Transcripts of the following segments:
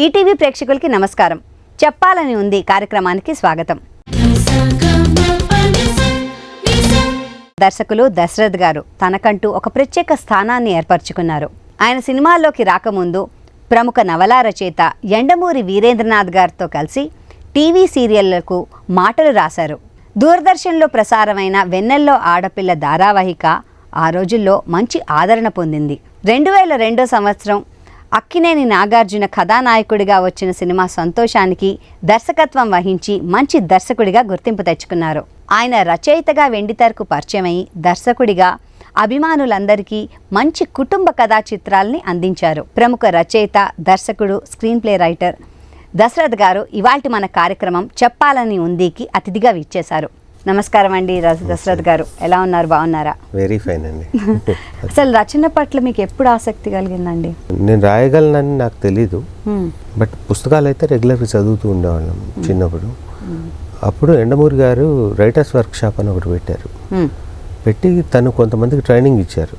ETV ప్రేక్షకులకి నమస్కారం. చెప్పాలని ఉంది కార్యక్రమానికి స్వాగతం. దర్శకులు దశరథ్ గారు తనకంటూ ఒక ప్రత్యేక స్థానాన్ని ఏర్పరచుకున్నారు. ఆయన సినిమాల్లోకి రాకముందు ప్రముఖ నవలా రచయిత యండమూరి వీరేంద్రనాథ్ గారితో కలిసి టీవీ సీరియళ్లకు మాటలు రాశారు. దూరదర్శన్లో ప్రసారమైన వెన్నెల్లో ఆడపిల్ల ధారావాహిక ఆ రోజుల్లో మంచి ఆదరణ పొందింది. 2002 సంవత్సరం అక్కినేని నాగార్జున కథానాయకుడిగా వచ్చిన సినిమా సంతోషానికి దర్శకత్వం వహించి మంచి దర్శకుడిగా గుర్తింపు తెచ్చుకున్నారు. ఆయన రచయితగా వెండితెరకు పరిచయమై దర్శకుడిగా అభిమానులందరికీ మంచి కుటుంబ కథా చిత్రాల్ని అందించారు. ప్రముఖ రచయిత, దర్శకుడు, స్క్రీన్ ప్లే రైటర్ దశరథ్ గారు ఇవాల్టి మన కార్యక్రమం చెప్పాలని ఉందికి అతిథిగా విచ్చేశారు. నమస్కారం అండి దశరథ్ గారు, ఎలా ఉన్నారు? బాగున్నారా? వెరీ ఫైన్ అండి. అసలు రచన పట్ల మీకు ఎప్పుడు ఆసక్తి కలిగిందండి? నేను రాయగలనని నాకు తెలీదు, బట్ పుస్తకాలు అయితే రెగ్యులర్గా చదువుతూ ఉండేవాళ్ళం చిన్నప్పుడు. అప్పుడు యండమూరి గారు రైటర్స్ వర్క్షాప్ అని ఒకటి పెట్టారు. పెట్టి తను కొంతమందికి ట్రైనింగ్ ఇచ్చారు.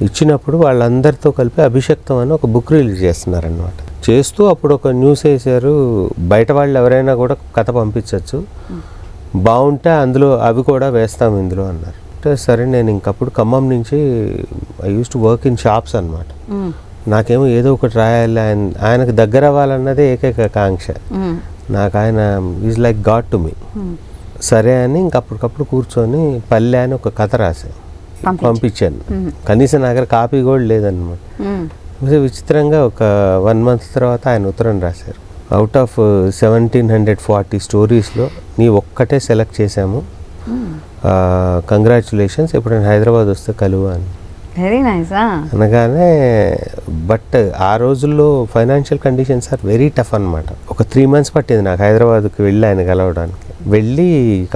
ఇచ్చినప్పుడు వాళ్ళందరితో కలిపి అభిషక్తం అని ఒక బుక్ రిలీజ్ చేస్తున్నారనమాట. చేస్తూ అప్పుడు ఒక న్యూస్ వేశారు, బయట వాళ్ళు ఎవరైనా కూడా కథ పంపించవచ్చు, బాగుంటే అందులో అవి కూడా వేస్తాం ఇందులో అన్నారు. అంటే సరే, నేను ఇంకప్పుడు ఖమ్మం నుంచి I use to work in shops అనమాట. నాకేమో ఏదో ఒకటి రాయాలి, ఆయనకు దగ్గర అవ్వాలన్నదే ఏకైక కాంక్ష నాకు. ఆయన is like God to me. సరే అని ఇంకప్పటికప్పుడు కూర్చొని పల్లె అని ఒక కథ రాశాను, పంపించాను. కనీసం నా దగ్గర కాపీ కూడా లేదన్నమాట. విచిత్రంగా ఒక 1 month తర్వాత ఆయన ఉత్తరం రాశారు. అవుట్ ఆఫ్ 1740 స్టోరీస్లో నీ ఒక్కటే సెలెక్ట్ చేశాము, కంగ్రాచులేషన్స్, ఎప్పుడైనా హైదరాబాద్ వస్తే కలువు అని. వెరీ నైస్ అనగానే, బట్ ఆ రోజుల్లో financial conditions are very tough అనమాట. ఒక 3 months పట్టింది నాకు హైదరాబాద్కి వెళ్ళి ఆయన కలవడానికి. వెళ్ళి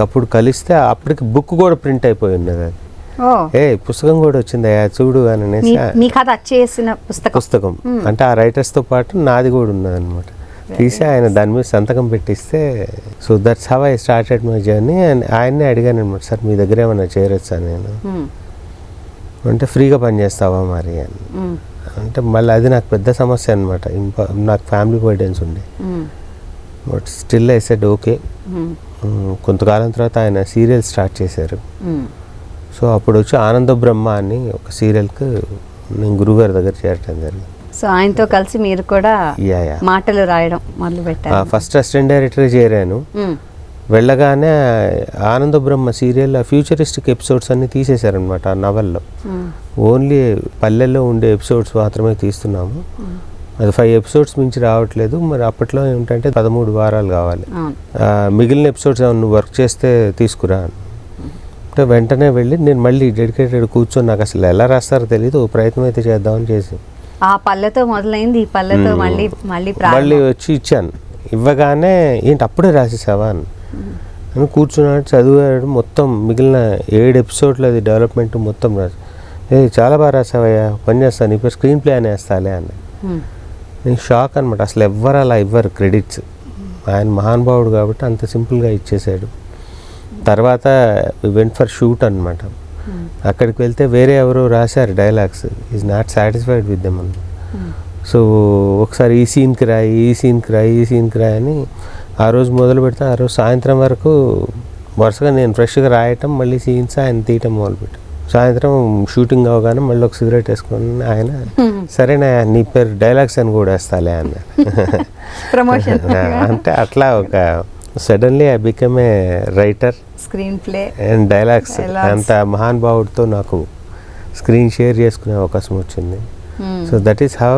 అప్పుడు కలిస్తే అప్పటికి బుక్ కూడా ప్రింట్ అయిపోయి ఉన్నది. అది పుస్తకం కూడా వచ్చింది చూడు అని అనేసి, పుస్తకం అంటే ఆ రైటర్స్తో పాటు నాది కూడా ఉన్నది అనమాట. తీసి ఆయన దాని మీద సంతకం పెట్టిస్తే, so that's how I started my journey. And ఆయన్నే అడిగాను అనమాట, సార్ మీ దగ్గర ఏమన్నా చేరొచ్చా నేను అంటే, ఫ్రీగా పనిచేస్తావా మరి అని అంటే, మళ్ళీ అది నాకు పెద్ద సమస్య అనమాట. నాకు ఫ్యామిలీ బర్డెన్స్ ఉండే, but still I said okay. కొంతకాలం తర్వాత ఆయన సీరియల్ స్టార్ట్ చేశారు. సో అప్పుడు వచ్చి ఆనంద బ్రహ్మ అని ఒక సీరియల్కి నేను గురుగారి దగ్గర చేరటం జరిగింది. సో ఆయనతో కలిసి మీరు కూడా మాటలు రాయడం మొదలు పెట్టారు. ఫస్ట్ అసిస్టెంట్ డైరెక్టర్ చేరాను. వెళ్ళగానే ఆనంద బ్రహ్మ సీరియల్ ఫ్యూచరిస్టిక్ ఎపిసోడ్స్ అన్ని తీసేశారనమాట. ఆ నవల్లో ఓన్లీ పల్లెల్లో ఉండే ఎపిసోడ్స్ మాత్రమే తీస్తున్నాము. అది 5 episodes మించి రావట్లేదు. మరి అప్పట్లో ఏమిటంటే 13 వారాలు కావాలి, మిగిలిన ఎపిసోడ్స్ నువ్వు వర్క్ చేస్తే తీసుకురా అంటే, వెంటనే వెళ్ళి నేను మళ్ళీ డెడికేటెడ్ కూర్చొని, నాకు అసలు ఎలా రాస్తారో తెలియదు, ప్రయత్నం అయితే చేద్దామని చేసి ఆ పల్లెతో మొదలైంది, ఈ పల్లెతో మళ్ళీ వచ్చి ఇచ్చాను. ఇవ్వగానే ఏంటి అప్పుడే రాసేసావా అని కూర్చున్నాడు, చదివాడు. మొత్తం మిగిలిన 7 episodes అది డెవలప్మెంట్ మొత్తం రాసి, చాలా బాగా రాసావయ్యా, పని చేస్తాను, ఇప్పుడు స్క్రీన్ ప్లే అనేస్తాలే అన్న. నేను షాక్ అనమాట. అసలు ఎవ్వరు అలా ఇవ్వరు క్రెడిట్స్. ఆయన మహానుభావుడు కాబట్టి అంత సింపుల్గా ఇచ్చేసాడు. తర్వాత వెంట్ ఫర్ షూట్ అనమాట. అక్కడికి వెళ్తే వేరే ఎవరో రాశారు dialogues, is not satisfied with them అన్న. సో ఒకసారి ఈ సీన్కి రాయి అని ఆ రోజు మొదలు పెడితే, ఆ రోజు సాయంత్రం వరకు వరుసగా నేను ఫ్రెష్గా రాయటం, మళ్ళీ సీన్స్ ఆయన తీయటం మొదలుపెట్టాను. సాయంత్రం షూటింగ్ అవగానే మళ్ళీ ఒక సిగరెట్ వేసుకొని ఆయన, సరేనా నీ పేరు డైలాగ్స్ అని కూడా వేస్తాలే అన్న. అంటే అట్లా ఒక suddenly I become a writer, screen play and dialogues. అంత మహానుభావుడితో నాకు స్క్రీన్ షేర్ చేసుకునే అవకాశం వచ్చింది. So that is how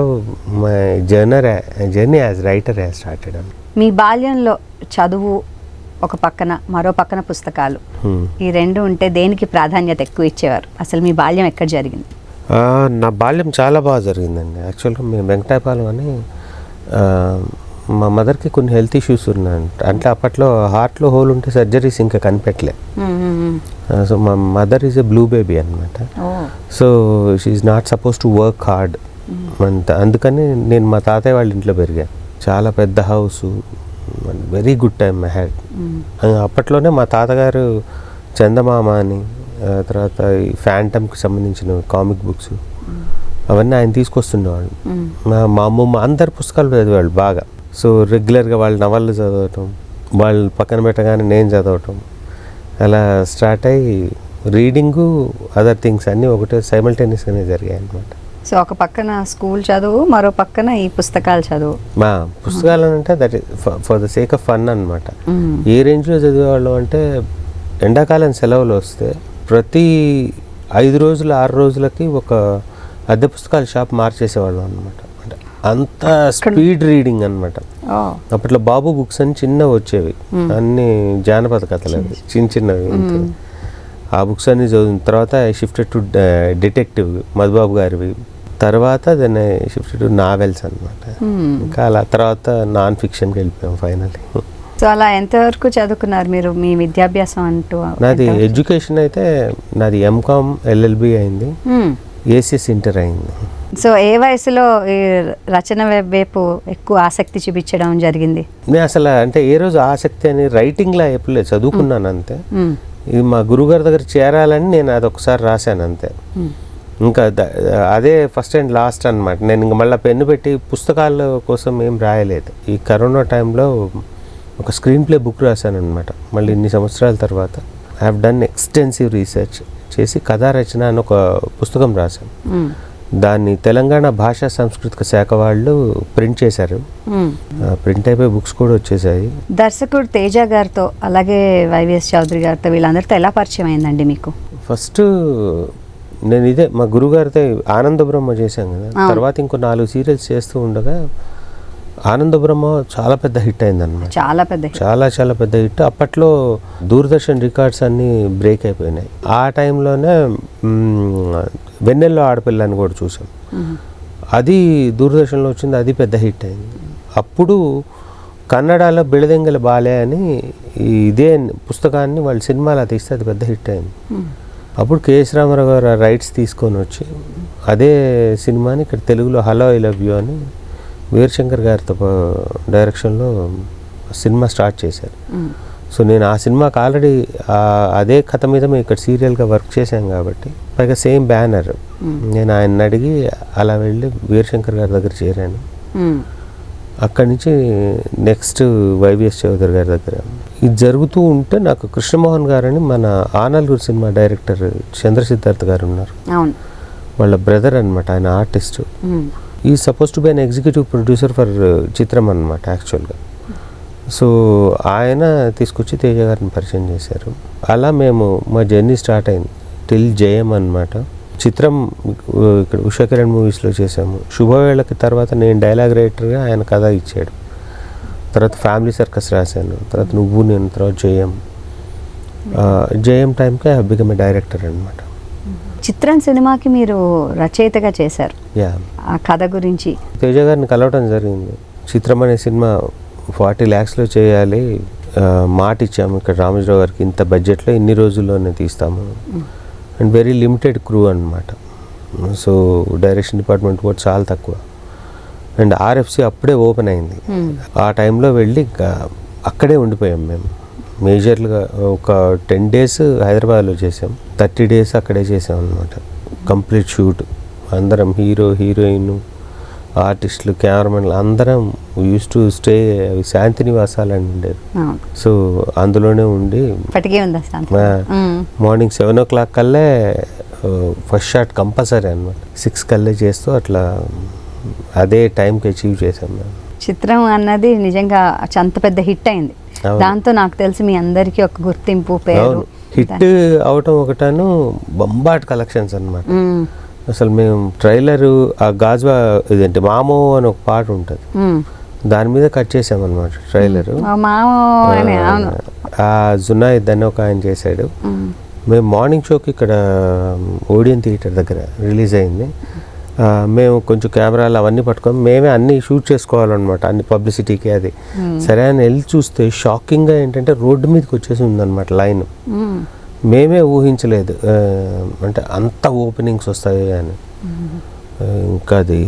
my journey as writer has started. మీ బాల్యంలో చదువు ఒక పక్కన, మరో పక్కన పుస్తకాలు, ఈ రెండు ఉంటే దేనికి ప్రాధాన్యత ఎక్కువ ఇచ్చేవారు? అసలు మీ బాల్యం ఎక్కడ జరిగింది? నా బాల్యం చాలా బాగా జరిగిందండి. యాక్చువల్గా మేము వెంకటాయపాలెం అని, మా మదర్కి కొన్ని హెల్త్ ఇష్యూస్ ఉన్నాయంట. అంటే అప్పట్లో హార్ట్లో హోల్ ఉంటే సర్జరీస్ ఇంకా కనిపెట్టలే. సో మా mother is a blue baby అనమాట. So she is not suppose to work hard అంత. అందుకని నేను మా తాతయ్య వాళ్ళ ఇంట్లో పెరిగాను. చాలా పెద్ద house, very good time I had. అప్పట్లోనే మా తాతగారు చందమామ అని, తర్వాత ఈ ఫ్యాంటమ్కి సంబంధించిన కామిక్ బుక్స్, అవన్నీ ఆయన తీసుకొస్తుండేవాళ్ళు. మా అమ్మమ్మ అందరు పుస్తకాలు చదివేవాళ్ళు బాగా. సో రెగ్యులర్గా వాళ్ళ నవళ్ళు చదవటం, వాళ్ళు పక్కన పెట్టగానే నేను చదవటం, అలా స్టార్ట్ అయ్యి రీడింగు అదర్ థింగ్స్ అన్నీ ఒకటే సైమల్టేనియస్గానే జరిగాయి అనమాట. సో ఒక పక్కన స్కూల్ చదువు, మరో పక్కన ఈ పుస్తకాలు చదువు. మా పుస్తకాలు అంటే that for the sake of fun అనమాట. ఏ రేంజ్లో చదివేవాళ్ళం అంటే ఎండాకాలం సెలవులు వస్తే ప్రతి 5 రోజులు 6 రోజులకి ఒక అద్దె పుస్తకాల షాప్ మార్చేసేవాళ్ళం అనమాట. అంటే అంత స్పీడ్ రీడింగ్ అనమాట. అప్పట్లో బాబు బుక్స్ అని చిన్నవి వచ్చేవి, అన్ని జానపద కథలు అవి చిన్నవి. ఆ బుక్స్ అన్ని చదివిన తర్వాత షిఫ్టెడ్ టు డిటెక్టివ్ మధుబాబు గారివి, తర్వాత దాన్ని షిఫ్టెడ్ టు నావెల్స్ అనమాట. ఇంకా అలా తర్వాత నాన్ ఫిక్షన్కి వెళ్ళిపోయాం ఫైనల్లీ. సో అలా ఎంతవరకు చదువుకున్నారు మీరు మీ విద్యాభ్యాసం అంటూ? నాది ఎడ్యుకేషన్ అయితే నాది ఎంకామ్ ఎల్ఎల్బి అయింది, ఏసీఎస్ ఇంటర్ అయింది. సో ఏ వయసులో ఈ రచన వైపు ఎక్కువ ఆసక్తి చూపించడం జరిగింది? నేను అసలు అంటే ఏ రోజు ఆసక్తి అని రైటింగ్లో ఎప్పుడు చదువుకున్నాను అంతే. ఇది మా గురుగారి దగ్గర చేరాలని నేను అదొకసారి రాశాను అంతే. ఇంకా అదే ఫస్ట్ అండ్ లాస్ట్ అనమాట. నేను ఇంక మళ్ళీ పెన్ను పెట్టి పుస్తకాల కోసం ఏం రాయలేదు. ఈ కరోనా టైంలో ఒక స్క్రీన్ ప్లే బుక్ రాశాను అనమాట. మళ్ళీ ఇన్ని సంవత్సరాల తర్వాత I have done extensive research చేసి కథా రచన అని ఒక పుస్తకం రాశాను. దాన్ని తెలంగాణ భాషా సాంస్కృతిక శాఖ వాళ్ళు ప్రింట్ చేశారు. ప్రింట్ అయిపోయి బుక్స్ కూడా వచ్చేసాయి. దర్శకుడు తేజ గారితో అలాగే వైవిఎస్ చౌదరి గారితో వీళ్ళందరితో ఎలా పరిచయం అయిందండి మీకు? ఫస్ట్ నేను ఇదే మా గురుగారితో ఆనంద బ్రహ్మ చేశాను కదా, తర్వాత ఇంకో 4 సీరియల్స్ చేస్తూ ఉండగా ఆనంద బ్రహ్మ చాలా పెద్ద హిట్ అయిందన్నమాట. చాలా పెద్ద హిట్. అప్పట్లో దూరదర్శన్ రికార్డ్స్ అన్నీ బ్రేక్ అయిపోయినాయి. ఆ టైంలోనే వెన్నెల్లో ఆడపిల్ల అని కూడా చూసాం. అది దూరదర్శన్లో వచ్చింది, అది పెద్ద హిట్ అయింది. అప్పుడు కన్నడలో బిళదెంగల బాలే అని ఇదే పుస్తకాన్ని వాళ్ళు సినిమాలో తీస్తే అది పెద్ద హిట్ అయింది. అప్పుడు కేఎస్ రామారావు గారు రైట్స్ తీసుకొని వచ్చి అదే సినిమాని ఇక్కడ తెలుగులో హలో ఐ లవ్ యూ అని వీరశంకర్ గారితో డైరెక్షన్లో సినిమా స్టార్ట్ చేశారు. సో నేను ఆ సినిమాకి ఆల్రెడీ అదే కథ మీద మేము ఇక్కడ సీరియల్గా వర్క్ చేశాం కాబట్టి, పైగా సేమ్ బ్యానర్. నేను ఆయన అడిగి అలా వెళ్ళి వీరశంకర్ గారి దగ్గర చేరాను. అక్కడి నుంచి నెక్స్ట్ వైవిఎస్ చౌదరి గారి దగ్గర. ఇది జరుగుతూ ఉంటే నాకు కృష్ణమోహన్ గారని మన ఆనల్గూరు సినిమా డైరెక్టర్ చంద్రసిద్ధార్థ్ గారు ఉన్నారు, వాళ్ళ బ్రదర్ అనమాట. ఆయన ఆర్టిస్ట్. ఈ suppose to be an executive producer for చిత్రం అనమాట యాక్చువల్గా. సో ఆయన తీసుకొచ్చి తేజ గారిని పరిచయం చేశారు. అలా మేము మా జర్నీ స్టార్ట్ అయింది టిల్ జయం అనమాట. చిత్రం ఇక్కడ ఉషా కిరణ్ మూవీస్లో చేసాము. శుభవేళకి తర్వాత నేను డైలాగ్ రైటర్గా ఆయన కథ ఇచ్చాడు. తర్వాత ఫ్యామిలీ సర్కస్ రాశాను. తర్వాత నువ్వు నేను, తర్వాత జయం టైంకి ఐ బికమ్ ఏ డైరెక్టర్ అనమాట. చిత్రం సినిమాకి మీరు రచయితగా చేశారు. ఆ కథ గురించి తేజ గారిని కలవటం జరిగింది. చిత్రం అనే సినిమా 40 lakhsలో చేయాలి, మాట ఇచ్చాము ఇక్కడ రామోజీరావు గారికి, ఇంత బడ్జెట్లో ఇన్ని రోజుల్లోనే తీస్తాము. అండ్ వెరీ లిమిటెడ్ క్రూ అనమాట. సో డైరెక్షన్ డిపార్ట్మెంట్ కూడా చాలా తక్కువ. అండ్ ఆర్ఎఫ్సి అప్పుడే ఓపెన్ అయింది. ఆ టైంలో వెళ్ళి ఇంకా అక్కడే ఉండిపోయాం మేము. మేజర్లుగా ఒక 10 days హైదరాబాద్లో చేసాం, 30 days అక్కడే చేసాం అనమాట. కంప్లీట్ షూట్ అందరం, హీరో హీరోయిన్ ఆర్టిస్టులు కెమెరామెన్లు అందరం యూస్ టు స్టే. అవి శాంతి నివాసాలని ఉండేది. సో అందులోనే ఉండి మార్నింగ్ 7 o'clock కల్లే ఫస్ట్ షాట్ కంపల్సరీ అనమాట. 6 కల్లే చేస్తూ అట్లా అదే టైంకి అచీవ్ చేసాం మేము. చిత్రం అన్నది నిజంగా అంత పెద్ద హిట్ అయింది. దాంతో నాకు తెలిసి మీ అందరికీ ఒక గుర్తింపు, పేరు. హిట్ అవటం ఒకటాను, బంబాట్ కలెక్షన్స్ అనమాట. అసలు మేము ట్రైలరు ఆ గాజ్వా ఇదేంటి మామో అని ఒక పాట ఉంటుంది, దాని మీద కట్ చేసామన్నమాట ట్రైలరు. ఆ జునాయిద్ అని ఒక ఆయన చేశాడు. మేము మార్నింగ్ షోకి ఇక్కడ ఓడియన్ థియేటర్ దగ్గర రిలీజ్ అయింది. మేము కొంచెం కెమెరాలు అవన్నీ పట్టుకొని మేమే అన్నీ షూట్ చేసుకోవాలన్నమాట, అన్ని పబ్లిసిటీకి. అది సరే అని వెళ్ళి చూస్తే షాకింగ్గా ఏంటంటే రోడ్డు మీదకి వచ్చేసి ఉందన్నమాట లైన్. మేమే ఊహించలేదు అంటే అంత ఓపెనింగ్స్ వస్తాయి అని. ఇంకా అది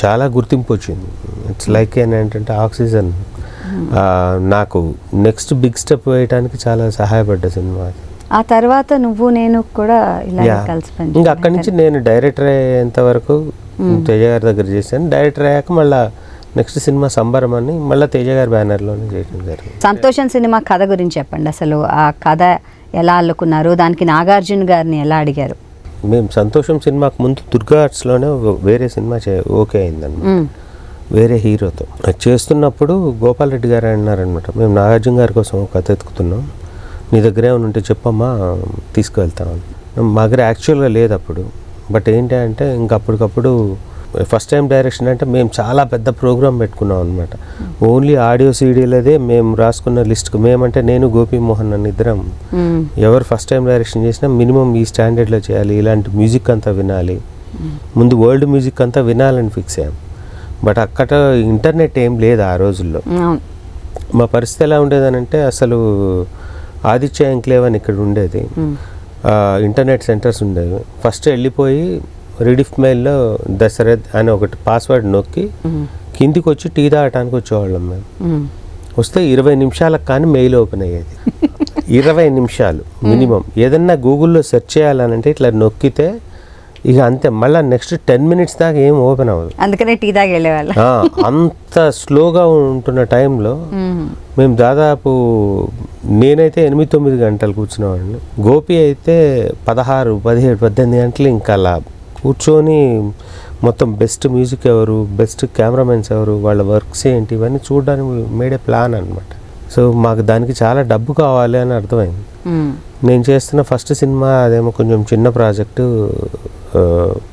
చాలా గుర్తింపు వచ్చింది. ఇట్స్ లైక్ ఏంటంటే ఆక్సిజన్. నాకు నెక్స్ట్ బిగ్ స్టెప్ వేయడానికి చాలా సహాయపడ్డ సినిమా. ఆ తర్వాత నువ్వు నేను కూడా ఇలా కలిసి ఇంకా అక్కడి నుంచి నేను డైరెక్టర్ అయ్యేంత వరకు తేజ గారి దగ్గర చేశాను. డైరెక్టర్ అయ్యాక మళ్ళీ నెక్స్ట్ సినిమా సంబరం అని మళ్ళీ తేజ గారి బ్యానర్లోనే చేయడం జరిగింది. సంతోషం సినిమా కథ గురించి చెప్పండి. అసలు ఆ కథ ఎలా అల్లుకున్నారు, దానికి నాగార్జున గారిని ఎలా అడిగారు? మేము సంతోషం సినిమాకు ముందు దుర్గా ఆర్ట్స్లోనే వేరే సినిమా ఓకే అయిందన్నమాట, వేరే హీరోతో. అది చేస్తున్నప్పుడు గోపాల్ రెడ్డి గారు అన్నారనమాట, మేము నాగార్జున గారి కోసం ఒక కథ ఎత్తుకుతున్నాం, నీ దగ్గర ఏమైనా ఉంటే చెప్పమ్మా తీసుకువెళ్తామని. మా దగ్గర యాక్చువల్గా లేదు అప్పుడు. బట్ ఏంటి అంటే ఇంక అప్పటికప్పుడు ఫస్ట్ టైం డైరెక్షన్ అంటే మేము చాలా పెద్ద ప్రోగ్రామ్ పెట్టుకున్నాం అనమాట. ఓన్లీ ఆడియో సీడీలదే మేము రాసుకున్న లిస్ట్కు, మేమంటే నేను గోపీమోహన్ అని ఇద్దరం, ఎవరు ఫస్ట్ టైం డైరెక్షన్ చేసినా మినిమం ఈ స్టాండర్డ్లో చేయాలి, ఇలాంటి మ్యూజిక్ అంతా వినాలి, ముందు వరల్డ్ మ్యూజిక్ అంతా వినాలని ఫిక్స్ అయ్యాం. బట్ అక్కడ ఇంటర్నెట్ ఏం లేదు ఆ రోజుల్లో. మా పరిస్థితి ఎలా ఉండేదనంటే అసలు ఆదిత్య ఎంక్లేవ్ అని ఇక్కడ ఉండేది, ఇంటర్నెట్ సెంటర్స్ ఉండేవి. ఫస్ట్ వెళ్ళిపోయి రీడిఫ్ మెయిల్లో దశరథ్ అని ఒకటి పాస్వర్డ్ నొక్కి కిందికి వచ్చి టీ తాగటానికి వచ్చేవాళ్ళం మేము. వస్తే 20 నిమిషాలకు కానీ మెయిల్ ఓపెన్ అయ్యేది. 20 నిమిషాలు మినిమం. ఏదన్నా గూగుల్లో సెర్చ్ చేయాలనంటే ఇట్లా నొక్కితే ఇక అంతే, మళ్ళీ నెక్స్ట్ 10 మినిట్స్ దాకా ఏం ఓపెన్ అవ్వదు. అందుకనే టీ తాగి వెళ్ళేవాళ్ళం. అంత స్లోగా ఉంటున్న టైంలో మేము దాదాపు నేనైతే 8-9 గంటలు కూర్చునేవాడిని. గోపి అయితే 16, 17, 18 గంటలు ఇంకా అలా కూర్చొని మొత్తం బెస్ట్ మ్యూజిక్ ఎవరు, బెస్ట్ కెమెరామెన్స్ ఎవరు, వాళ్ళ వర్క్స్ ఏంటి, ఇవన్నీ చూడడానికి మేడే ప్లాన్ అనమాట. సో మాకు దానికి చాలా డబ్బు కావాలి అని అర్థమైంది. నేను చేస్తున్న ఫస్ట్ సినిమా అదేమో కొంచెం చిన్న ప్రాజెక్టు,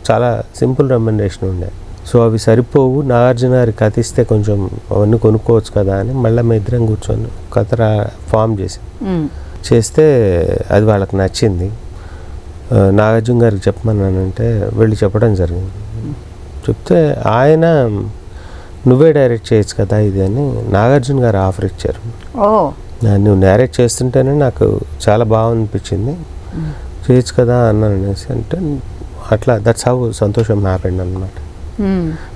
చాలా సింపుల్ రెమ్యునరేషన్ ఉండే. సో అవి సరిపోవు, నాగార్జున గారి కథ ఇస్తే కొంచెం అవన్నీ కొనుక్కోవచ్చు కదా అని మళ్ళీ మేము ఇద్దరం కూర్చొని కథ ఫామ్ చేస్తే అది వాళ్ళకి నచ్చింది. నాగార్జున గారికి చెప్పమన్నానంటే వెళ్ళి చెప్పడం జరిగింది. చెప్తే ఆయన నువ్వే డైరెక్ట్ చేయొచ్చు కదా ఇది అని నాగార్జున గారు ఆఫర్ ఇచ్చారు. నువ్వు నేరేట్ చేస్తుంటేనే నాకు చాలా బాగుంది, చేయొచ్చు కదా అన్నాను అనేసి. అంటే అట్లా దట్స్ హౌ సంతోషం హ్యాపెండ్ అనమాట.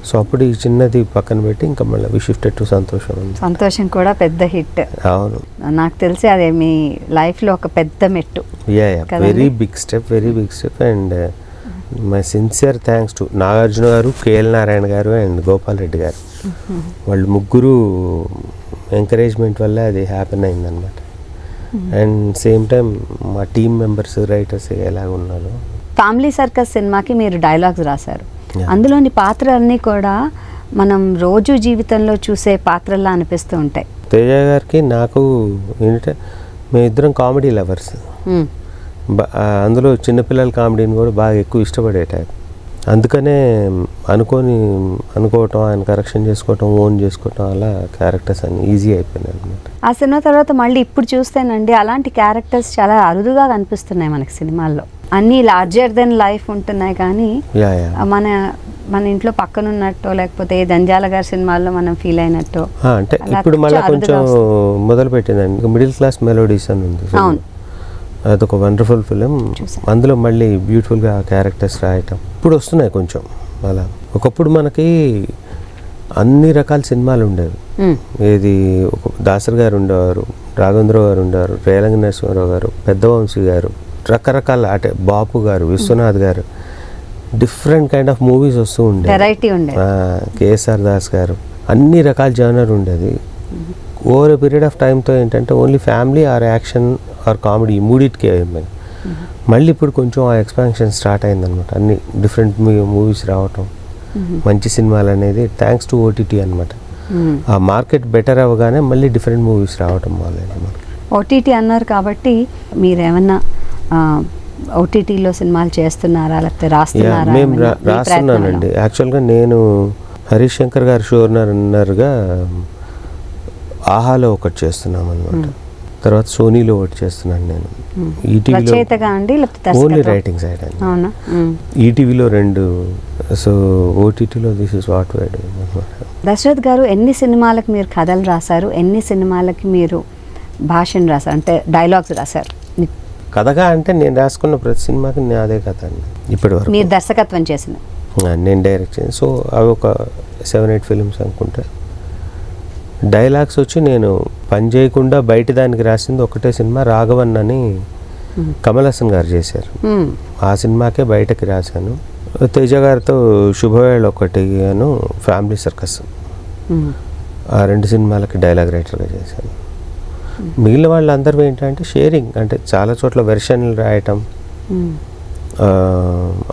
సో అప్పుడు ఈ చిన్నది పక్కన పెట్టి ఇంకా మళ్ళీ వి షిఫ్టెడ్ టు సంతోషం. సంతోషం కూడా పెద్ద హిట్. అవును, నాకు తెలిసి అదే మీ లైఫ్లో ఒక పెద్ద మెట్టు. Very big step and my sincere thanks to Nagarjuna garu, KL Narayana గారు అండ్ గోపాల్ రెడ్డి గారు. వాళ్ళు ముగ్గురు ఎంకరేజ్మెంట్ వల్ల అది హ్యాపెన్ అయిందనమాట. అండ్ సేమ్ టైం మా టీమ్ మెంబర్స్, రైటర్స్ ఎలాగ ఉన్నారు. ఫ్యామిలీ సర్కస్ సినిమాకి మీరు డైలాగ్స్ రాశారు. అందులోని పాత్రలన్నీ కూడా మనం రోజు జీవితంలో చూసే పాత్రల్లా అనిపిస్తూ ఉంటాయి. తేజ గారికి నాకు ఏంటంటే మేమిద్దరం కామెడీ లవర్స్. అందులో చిన్నపిల్లల కామెడీని కూడా బాగా ఎక్కువ ఇష్టపడే టైప్. అందుకనే అనుకోవటం, ఆయన కరెక్షన్ చేసుకోవటం, ఓన్ చేసుకోవటం, అలా క్యారెక్టర్స్ అన్ని ఈజీ అయిపోయినాయి అనమాట. ఆ సినిమా తర్వాత మళ్ళీ ఇప్పుడు చూస్తేనండి అలాంటి క్యారెక్టర్స్ చాలా అరుదుగా కనిపిస్తున్నాయి మనకి సినిమాల్లో. అన్నీ లార్జర్ దెన్ లైఫ్ ఉంటున్నాయి, కానీ మన ఇంట్లో పక్కన ఉన్నట్టు లేకపోతే జంజాల గారి సినిమాల్లో మనం ఫీల్ అయినట్టు అంటే ఇప్పుడు మళ్ళీ కొంచెం మొదలు పెట్టిందండి. మిడిల్ క్లాస్ మెలోడీస్ అని ఉంది. అవును, అదొక వండర్ఫుల్ ఫిలిం. అందులో మళ్ళీ బ్యూటిఫుల్గా క్యారెక్టర్స్ రాయటం ఇప్పుడు వస్తున్నాయి కొంచెం అలా. ఒకప్పుడు మనకి అన్ని రకాల సినిమాలు ఉండేవి. ఏది దాసరి గారు ఉండేవారు, రాఘవేంద్రరావు గారు ఉండేవారు, రేలంగి నరసింహారావు గారు, పెద్దవంశీ గారు, రకరకాల అంటే బాపు గారు, విశ్వనాథ్ గారు, డిఫరెంట్ కైండ్ ఆఫ్ మూవీస్ వస్తూ ఉండేది. కేఎస్ఆర్ దాస్ గారు, అన్ని రకాల జానర్ ఉండేది. ఓవర్ ఎ పీరియడ్ ఆఫ్ టైంతో ఏంటంటే only family or action or comedy మూడిటికే అయిపోయింది. మళ్ళీ ఇప్పుడు కొంచెం ఆ ఎక్స్పాన్షన్ స్టార్ట్ అయిందనమాట. అన్ని డిఫరెంట్ మూవీస్ రావటం, మంచి సినిమాలు అనేది థ్యాంక్స్ టు ఓటీటీ అనమాట. ఆ మార్కెట్ బెటర్ అవ్వగానే మళ్ళీ డిఫరెంట్ మూవీస్ రావటం మొదలైంది మనకి. ఓటీటీ అన్నారు కాబట్టి మీరేమన్నా ఓటీటీలో సినిమాలు చేస్తున్నారా లేకపోతే రాస్తున్నారా? మేము రాస్తున్నానండి. యాక్చువల్గా నేను హరీష్ శంకర్ గారు షోరన్నర్గా ఆహాలో ఒకటి చేస్తున్నాం అనమాట. తర్వాత సోనీలో ఒకటి చేస్తున్నాను నేను. ఈటీవీలో ఓన్లీ రైటింగ్ సైడ్ అండి. ఈటీవీలో 2. సో ఓటీటీలో this is what we do అనమాట. దశరథ్ గారు ఎన్ని సినిమాలకు మీరు కథలు రాశారు, ఎన్ని సినిమాలకి మీరు భాషను రాశారు, అంటే డైలాగ్స్ రాశారు? కథగా అంటే నేను రాసుకున్న ప్రతి సినిమాకి అదే కథ అండి ఇప్పటి వరకు. మీరు దర్శకత్వం చేసిన, నేను డైరెక్ట్ చేసిన. సో అవి ఒక 7-8 ఫిలిమ్స్ అనుకుంటా. డైలాగ్స్ వచ్చి నేను పని చేయకుండా బయట దానికి రాసింది ఒకటే సినిమా, రాఘవన్ అని కమల్ హాసన్ గారు చేశారు. ఆ సినిమాకే బయటకి రాశాను. తేజ గారితో శుభవేళ ఒకటి అను ఫ్యామిలీ సర్కస్, ఆ 2 సినిమాలకి డైలాగ్ రైటర్గా చేశాను. మిగిలిన వాళ్ళందరూ ఏంటంటే షేరింగ్, అంటే చాలా చోట్ల వెర్షన్లు రాయటం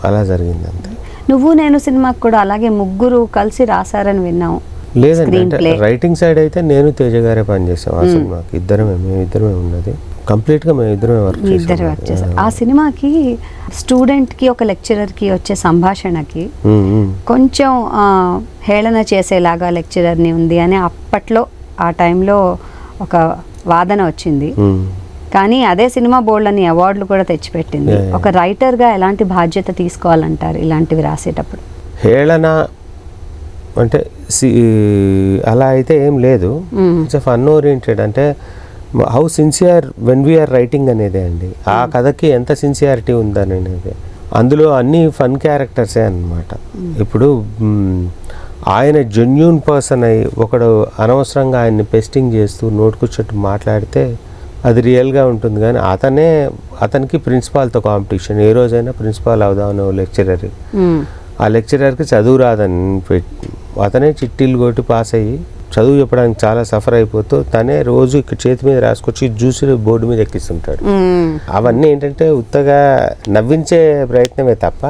అలా జరిగింది అంతే. నువ్వు నేను సినిమాకి కూడా అలాగే ముగ్గురు కలిసి రాశారని విన్నాము. లేదండి, అంటే రైటింగ్ సైడ్ అయితే నేను తేజ గారే పనిచేసాం ఆ సినిమాకి. మేమిద్దరమే ఉన్నది, కంప్లీట్గా మేమిద్దరమే వర్క్ చేసాం. ఆ సినిమాకి స్టూడెంట్కి ఒక లెక్చరర్కి వచ్చే సంభాషణకి కొంచెం హేళన చేసేలాగా లెక్చరర్ని ఉంది అని అప్పట్లో ఆ టైంలో ఒక వాదన వచ్చింది. కానీ అదే సినిమా బోల్డ్ అని అవార్డులు కూడా తెచ్చిపెట్టింది. ఒక రైటర్గా ఎలాంటి బాధ్యత తీసుకోవాలంటారు ఇలాంటివి రాసేటప్పుడు? హేళన అంటే అలా అయితే ఏం లేదు. ఇట్స్ ఫన్ ఓరియంటెడ్, అంటే how sincere when we are writing అనేదే అండి. ఆ కథకి ఎంత సిన్సియారిటీ ఉందనేది. అందులో అన్ని ఫన్ క్యారెక్టర్సే అన్నమాట. ఇప్పుడు ఆయన జెన్యూన్ పర్సన్ అయ్యి ఒకడు అనవసరంగా ఆయన్ని పెస్టింగ్ చేస్తూ నోటుకొచ్చేట్టు మాట్లాడితే అది రియల్గా ఉంటుంది. కానీ అతనికి ప్రిన్సిపాల్తో కాంపిటీషన్. ఏ రోజైనా ప్రిన్సిపాల్ అవుదామని లెక్చరర్, ఆ లెక్చరర్కి చదువు రాదని అతనే చిట్టీలు కొట్టి పాస్ అయ్యి చదువు చెప్పడానికి చాలా సఫర్ అయిపోతూ తనే రోజు ఇక్కడ చేతి మీద రాసుకొచ్చి జ్యూసి బోర్డు మీద ఎక్కిస్తుంటాడు. అవన్నీ ఏంటంటే ఉత్తగా నవ్వించే ప్రయత్నమే తప్ప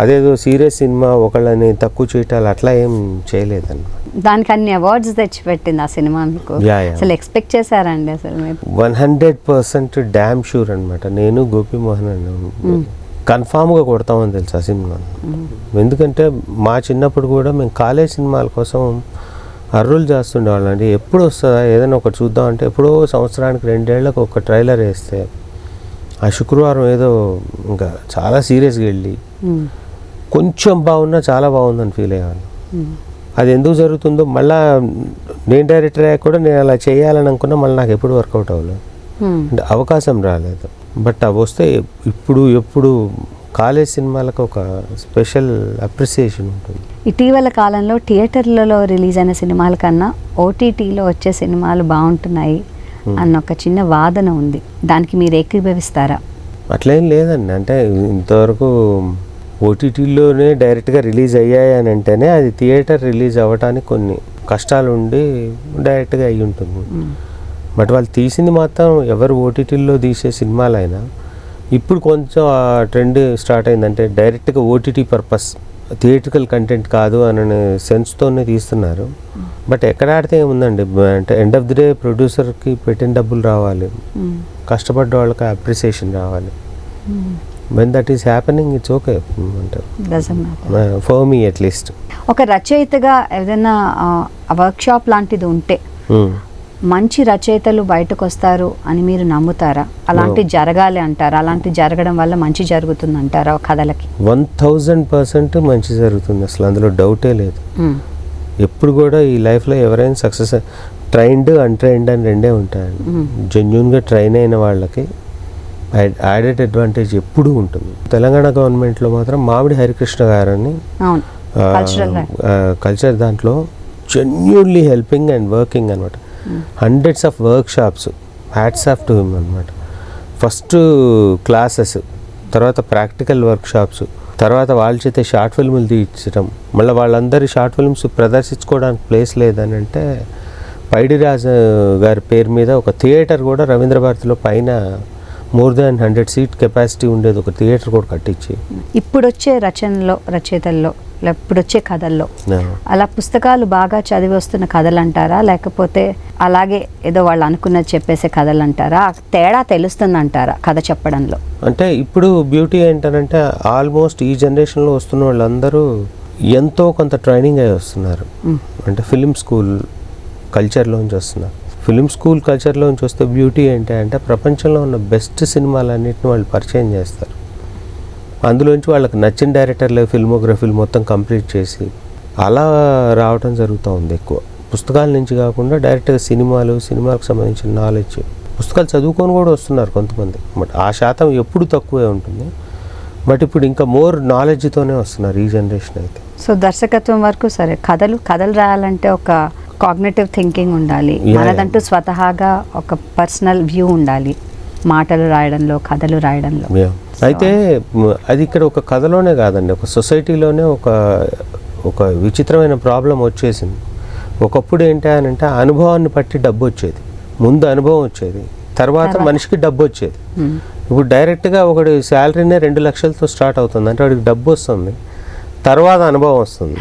అదేదో సీరియస్ సినిమా ఒకళ్ళని తక్కువ చేయటాలు అట్లా ఏం చేయలేదన్నమాట. దానికి అన్ని అవార్డ్స్ తెచ్చిపెట్టింది ఆ సినిమా మీకు. అసలు ఎక్స్పెక్ట్ చేశారండి అసలు మీరు? 100% డ్యామ్ షూర్ అనమాట. నేను గోపీమోహన్ అన్న కన్ఫామ్గా కొడతామని తెలుసు ఆ సినిమా. ఎందుకంటే మా చిన్నప్పుడు కూడా మేము కాలేజ్ సినిమాల కోసం అర్రులు చేస్తుండేవాళ్ళం అండి. ఎప్పుడు వస్తుందా ఏదైనా ఒకటి చూద్దామంటే ఎప్పుడో సంవత్సరానికి 2 ఏళ్ళకు ఒక ట్రైలర్ వేస్తే ఆ శుక్రవారం ఏదో ఇంకా చాలా సీరియస్గా వెళ్ళి కొంచెం బాగున్నా చాలా బాగుందని ఫీల్ అయ్యేవాళ్ళం. అది ఎందుకు జరుగుతుందో మళ్ళీ నేను డైరెక్టర్ అయ్యాక కూడా నేను అలా చేయాలని అనుకున్నా మళ్ళీ నాకు ఎప్పుడు వర్కౌట్ అవ్వలేదు, అంటే అవకాశం రాలేదు. బట్ అవి వస్తే ఎప్పుడు కాలేజ్ సినిమాలకు ఒక స్పెషల్ అప్రిసియేషన్ ఉంటుంది. ఇటీవల కాలంలో థియేటర్లలో రిలీజ్ అయిన సినిమాల కన్నా ఓటీటీలో వచ్చే సినిమాలు బాగుంటున్నాయి అన్న ఒక చిన్న వాదన ఉంది. దానికి మీరు ఏకీభవిస్తారా? అట్లేం లేదండి, అంటే ఇంతవరకు ఓటీటీలోనే డైరెక్ట్గా రిలీజ్ అయ్యాయి అని అంటేనే అది థియేటర్ రిలీజ్ అవ్వడానికి కొన్ని కష్టాలు ఉండి డైరెక్ట్గా అయ్యి ఉంటుంది. బట్ వాళ్ళు తీసింది మాత్రం ఎవరు ఓటీటీల్లో తీసే సినిమాలైనా ఇప్పుడు కొంచెం ఆ ట్రెండ్ స్టార్ట్ అయిందంటే డైరెక్ట్గా ఓటీటీ పర్పస్, థియేట్రికల్ కంటెంట్ కాదు అనే సెన్స్తోనే తీస్తున్నారు. బట్ ఎక్కడ ఆడితే ఏముందండి, అంటే ఎండ్ ఆఫ్ ది డే ప్రొడ్యూసర్కి పెట్టిన డబ్బులు రావాలి, కష్టపడ్డ వాళ్ళకి అప్రిసియేషన్ రావాలి. When that is happening it's okay అంటారు, ఫర్ మీ అట్లీస్ట్. ఒక రచయితగా ఏదైనా వర్క్షాప్ లాంటిది ఉంటే మంచి రచయితలు బయటకు వస్తారు అని మీరు నమ్ముతారా? అలాంటి జరగాలి అంటారా? అలాంటి జరగడం వల్ల మంచి జరుగుతుంది అంటారా కథలకి? 1000% మంచి జరుగుతుంది, అసలు అందులో డౌటే లేదు. ఎప్పుడు కూడా ఈ లైఫ్లో ఎవరైనా సక్సెస్, ట్రైన్డ్ అన్ట్రైన్డ్ అని రెండే ఉంటాయండి. జెన్యున్గా ట్రైన్ అయిన వాళ్ళకి యాడెడ్ అడ్వాంటేజ్ ఎప్పుడూ ఉంటుంది. తెలంగాణ గవర్నమెంట్లో మాత్రం మామిడి హరికృష్ణ గారని కల్చర్ దాంట్లో జెన్యున్లీ హెల్పింగ్ అండ్ వర్కింగ్ అనమాట. Hundreds of workshops, hats off to him అనమాట. ఫస్ట్ క్లాసెస్, తర్వాత ప్రాక్టికల్ వర్క్షాప్స్, తర్వాత వాళ్ళ చేతే షార్ట్ ఫిల్ములు తీయించడం, మళ్ళీ వాళ్ళందరి షార్ట్ ఫిల్మ్స్ ప్రదర్శించుకోవడానికి ప్లేస్ లేదని అంటే పైడిరాజు గారి పేరు మీద ఒక థియేటర్ కూడా రవీంద్ర భారతిలో పైన more than 100 seat కెపాసిటీ ఉండేది ఒక థియేటర్ కూడా కట్టించి. ఇప్పుడు వచ్చే రచయితల్లో ఇప్పుడు వచ్చే కథల్లో అలా పుస్తకాలు బాగా చదివి వస్తున్న కథలు అంటారా, లేకపోతే అలాగే ఏదో వాళ్ళు అనుకున్నది చెప్పేసే కథలు అంటారా? తేడా తెలుస్తుంది అంటారా కథ చెప్పడంలో? అంటే ఇప్పుడు బ్యూటీ ఏంటంటే ఆల్మోస్ట్ ఈ జనరేషన్లో వస్తున్న వాళ్ళందరూ ఎంతో కొంత ట్రైనింగ్ అయి వస్తున్నారు. అంటే ఫిలిం స్కూల్ కల్చర్లోంచి వస్తున్నారు. ఫిలిం స్కూల్ కల్చర్లోంచి వస్తే బ్యూటీ ఏంటి అంటే ప్రపంచంలో ఉన్న బెస్ట్ సినిమాలన్నింటిని వాళ్ళు పరిచయం చేస్తారు. అందులోంచి వాళ్ళకి నచ్చిన డైరెక్టర్లే ఫిల్మోగ్రఫీలు మొత్తం కంప్లీట్ చేసి అలా రావడం జరుగుతూ ఉంది. ఎక్కువ పుస్తకాల నుంచి కాకుండా డైరెక్ట్గా సినిమాలకు సంబంధించిన నాలెడ్జ్, పుస్తకాలు చదువుకొని కూడా వస్తున్నారు కొంతమంది. బట్ ఆ శాతం ఎప్పుడు తక్కువే ఉంటుంది. బట్ ఇప్పుడు ఇంకా మోర్ నాలెడ్జ్తోనే వస్తున్నారు ఈ జనరేషన్ అయితే. సో దర్శకత్వం వరకు సరే, కథలు రాయాలంటే ఒక కాగ్నిటివ్ థింకింగ్ ఉండాలి, మనదంటూ స్వతహాగా ఒక పర్సనల్ వ్యూ ఉండాలి, మాటలు రాయడంలో, కథలు రాయడంలో. అయితే అది ఇక్కడ ఒక కథలోనే కాదండి, ఒక సొసైటీలోనే ఒక విచిత్రమైన ప్రాబ్లం వచ్చేసింది. ఒకప్పుడు ఏంటి అని అంటే అనుభవాన్ని బట్టి డబ్బు వచ్చేది, ముందు అనుభవం వచ్చేది, తర్వాత మనిషికి డబ్బు వచ్చేది. ఇప్పుడు డైరెక్ట్గా ఒకటి శాలరీనే 2 లక్షలతో స్టార్ట్ అవుతుంది అంటే వాడికి డబ్బు వస్తుంది, తర్వాత అనుభవం వస్తుంది.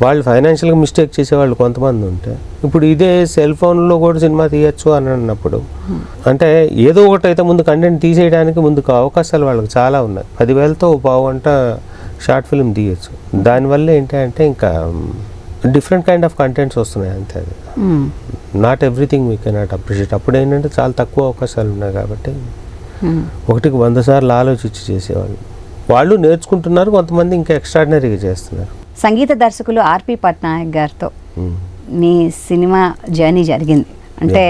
వాళ్ళు ఫైనాన్షియల్గా మిస్టేక్ చేసేవాళ్ళు కొంతమంది ఉంటే, ఇప్పుడు ఇదే సెల్ ఫోన్లో కూడా సినిమా తీయచ్చు అని అన్నప్పుడు అంటే ఏదో ఒకటి అయితే ముందు కంటెంట్ తీసేయడానికి ముందుకు అవకాశాలు వాళ్ళకి చాలా ఉన్నాయి. 10,000తో 1/2 గంట షార్ట్ ఫిల్మ్ తీయచ్చు. దానివల్ల ఏంటంటే ఇంకా డిఫరెంట్ కైండ్ ఆఫ్ కంటెంట్స్ వస్తున్నాయి అంతే. అది not everything we cannot appreciate. అప్పుడు ఏంటంటే చాలా తక్కువ అవకాశాలు ఉన్నాయి కాబట్టి ఒకటికి 100 సార్లు ఆలోచించి చేసేవాళ్ళు. వాళ్ళు నేర్చుకుంటున్నారు, కొంతమంది ఇంకా ఎక్స్ట్రాడినరీగా చేస్తున్నారు. సంగీత దర్శకులు ఆర్పి పట్నాయక్ గారితో మీ సినిమా జర్నీ జరిగింది. అంటే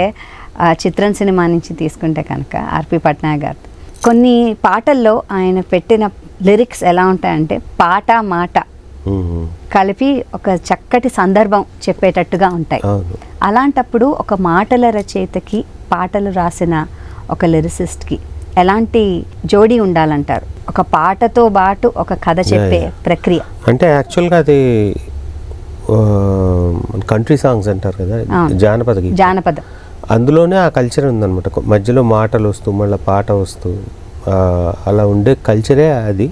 చిత్రం సినిమా నుంచి తీసుకుంటే కనుక ఆర్పి పట్నాయక్ గారితో కొన్ని పాటల్లో ఆయన పెట్టిన లిరిక్స్ ఎలా ఉంటాయంటే పాట మాట కలిపి ఒక చక్కటి సందర్భం చెప్పేటట్టుగా ఉంటాయి. అలాంటప్పుడు ఒక మాటల రచయితకి, పాటలు రాసిన ఒక లిరిసిస్ట్కి ఎలాంటి జోడీ ఉండాలంటారు? ఒక పాటతో పాటు ఒక కథ చెప్పే ప్రక్రియ. అంటే యాక్చువల్గా అది కంట్రీ సాంగ్స్ అంటారు కదా, జానపదం, అందులోనే ఆ కల్చర్ ఉందన్నమాట. మధ్యలో మాటలు వస్తూ మళ్ళీ పాట వస్తూ అలా ఉండే కల్చరే అది.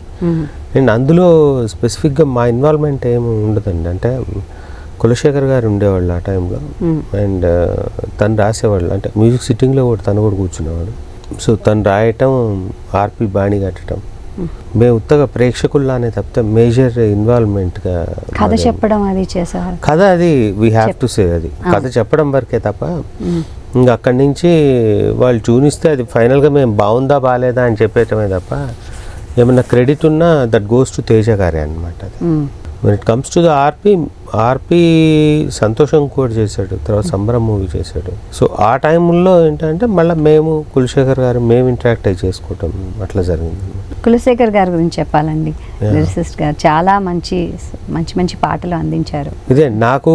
అండ్ అందులో స్పెసిఫిక్గా మా ఇన్వాల్వ్మెంట్ ఏమి ఉండదండి. అంటే కులశేఖర్ గారు ఉండేవాళ్ళు ఆ టైంలో, అండ్ తను రాసేవాళ్ళు. అంటే మ్యూజిక్ సిట్టింగ్లో కూడా తను కూడా కూర్చునేవాడు. సో తను రాయటం, ఆర్పి బాణి కట్టడం, మేము ఉత్తగా ప్రేక్షకుల్లానే తప్పితే మేజర్ ఇన్వాల్వ్మెంట్గా కథ చెప్పడం అది చేసేవారు. కథ అది వీ హ్యావ్ టు సే, అది కథ చెప్పడం వరకే తప్ప ఇంకా అక్కడి నుంచి వాళ్ళు చూనిస్తే అది ఫైనల్గా మేము బాగుందా బాగాలేదా అని చెప్పేయటమే తప్ప ఏమన్నా క్రెడిట్ ఉన్నా దట్ గోస్ టు తేజ గారే అనమాట. అది when it comes to the ఆర్పి సంతోషం కూడా చేశాడు, తర్వాత సంబరం మూవీ చేశాడు. సో ఆ టైంలో ఏంటంటే మళ్ళీ మేము కులశేఖర్ గారు మేము ఇంటరాక్ట్ అయ్యి చేసుకోవటం అట్లా జరిగింది. కులశేఖర్ గారి గురించి చెప్పాలండి. లిరిసిస్ట్ గారు చాలా మంచి పాటలు అందించారు. ఇదే నాకు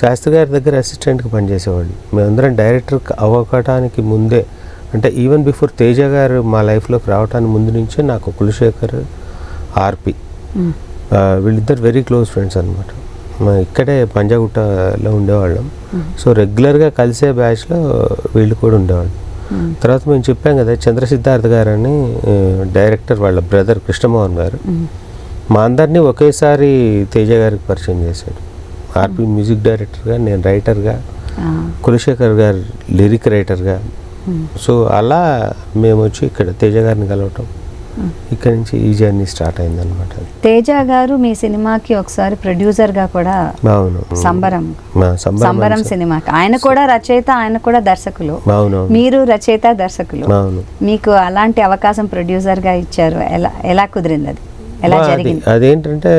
శాస్త్రి గారి దగ్గర అసిస్టెంట్గా పనిచేసేవాళ్ళు. మేమందరం డైరెక్టర్ అవ్వటానికి ముందే, అంటే ఈవెన్ బిఫోర్ తేజ గారు మా లైఫ్లోకి రావడానికి ముందు నుంచే నాకు కులశేఖర్, ఆర్పి వీళ్ళిద్దరు వెరీ క్లోజ్ ఫ్రెండ్స్ అనమాట. ఇక్కడే పంజాగుట్టలో ఉండేవాళ్ళం. సో రెగ్యులర్గా కలిసే బ్యాచ్లో వీళ్ళు కూడా ఉండేవాళ్ళు. తర్వాత మేము చెప్పాం కదా, చంద్రసిద్ధార్థ్ గారు అని డైరెక్టర్, వాళ్ళ బ్రదర్ కృష్ణమోహన్ గారు మా అందరినీ ఒకేసారి తేజ గారికి పరిచయం చేశాడు. ఆర్పి మ్యూజిక్ డైరెక్టర్గా, నేను రైటర్గా, కులశేఖర్ గారు లిరిక్ రైటర్గా. సో అలా మేము వచ్చి ఇక్కడ తేజ గారిని కలవటం, ఇక్కడ నుంచి ఈ జర్నీ స్టార్ట్ అయింది అనమాట. తేజ గారు మీ సినిమాకి ఒకసారి ప్రొడ్యూసర్గా కూడా, సంబరం సినిమాకి ఆయన కూడా రచయిత, ఆయన కూడా దర్శకులు, మీరు రచయిత దర్శకులు. మీకు అలాంటి అవకాశం ప్రొడ్యూసర్గా ఇచ్చారు, ఎలా కుదిరింది? అది ఎలా జరిగింది? అదేంటంటే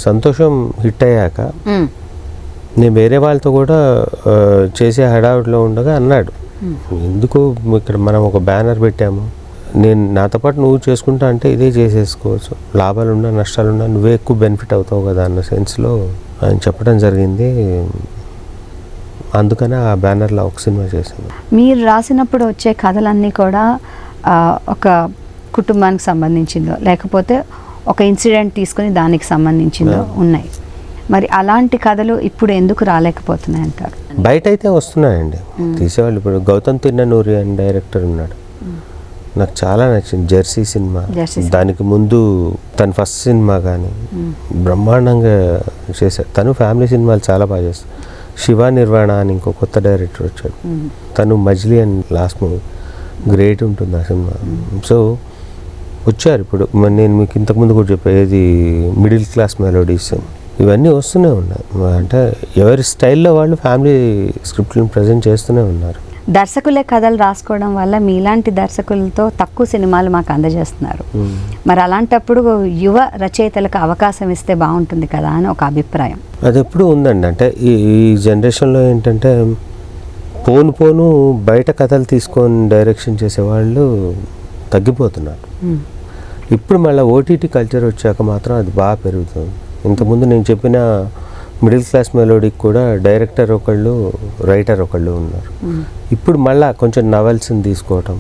సంతోషం హిట్ అయ్యాక నేను వేరే వాళ్ళతో కూడా చేసే హడావుడిలో ఉండగా అన్నాడు, ఎందుకు ఇక్కడ మనం ఒక బ్యానర్ పెట్టాము, నేను నాతో పాటు నువ్వు చేసుకుంటా అంటే ఇదే చేసేసుకోవచ్చు, లాభాలున్నా నష్టాలున్నా నువ్వే ఎక్కువ బెనిఫిట్ అవుతావు కదా అన్న సెన్స్లో ఆయన చెప్పడం జరిగింది. అందుకనే ఆ బ్యానర్లో ఒక సినిమా చేశాను. మీరు రాసినప్పుడు వచ్చే కథలన్నీ కూడా ఒక కుటుంబానికి సంబంధించిందో లేకపోతే ఒక ఇన్సిడెంట్ తీసుకుని దానికి సంబంధించిందో ఉన్నాయి. మరి అలాంటి కథలు ఇప్పుడు ఎందుకు రాలేకపోతున్నాయి అంటారు? బయట అయితే వస్తున్నాయండి తీసేవాళ్ళు. ఇప్పుడు గౌతమ్ తిన్ననూరి అని డైరెక్టర్ ఉన్నాడు, నాకు చాలా నచ్చింది జెర్సీ సినిమా. దానికి ముందు తన ఫస్ట్ సినిమా కానీ బ్రహ్మాండంగా చేశాడు. తను ఫ్యామిలీ సినిమాలు చాలా బాగా చేస్తాడు. శివ నిర్వాణ అని ఇంకో కొత్త డైరెక్టర్ వచ్చాడు, తను మజ్లీ అని లాస్ట్ మూవీ గ్రేట్ ఉంటుంది ఆ సినిమా. సో వచ్చారు ఇప్పుడు. నేను మీకు ఇంతకుముందు కూడా చెప్పేది మిడిల్ క్లాస్ మెలోడీస్ ఇవన్నీ వస్తూనే ఉన్నాయి. అంటే ఎవరి స్టైల్లో వాళ్ళు ఫ్యామిలీ స్క్రిప్ట్లను ప్రజెంట్ చేస్తూనే ఉన్నారు. దర్శకులే కథలు రాసుకోవడం వల్ల మీలాంటి దర్శకులతో తక్కువ సినిమాలు మాకు అందజేస్తున్నారు. మరి అలాంటప్పుడు యువ రచయితలకు అవకాశం ఇస్తే బాగుంటుంది కదా అని ఒక అభిప్రాయం. అది ఎప్పుడు ఉందండి. అంటే ఈ జనరేషన్లో ఏంటంటే పోను బయట కథలు తీసుకొని డైరెక్షన్ చేసేవాళ్ళు తగ్గిపోతున్నారు. ఇప్పుడు మళ్ళీ ఓటీటీ కల్చర్ వచ్చాక మాత్రం అది బాగా పెరుగుతుంది. ఇంతకుముందు నేను చెప్పిన మిడిల్ క్లాస్ మెలోడీకి కూడా డైరెక్టర్ ఒకళ్ళు, రైటర్ ఒకళ్ళు ఉన్నారు. ఇప్పుడు మళ్ళీ కొంచెం నవల్స్ని తీసుకోవటం,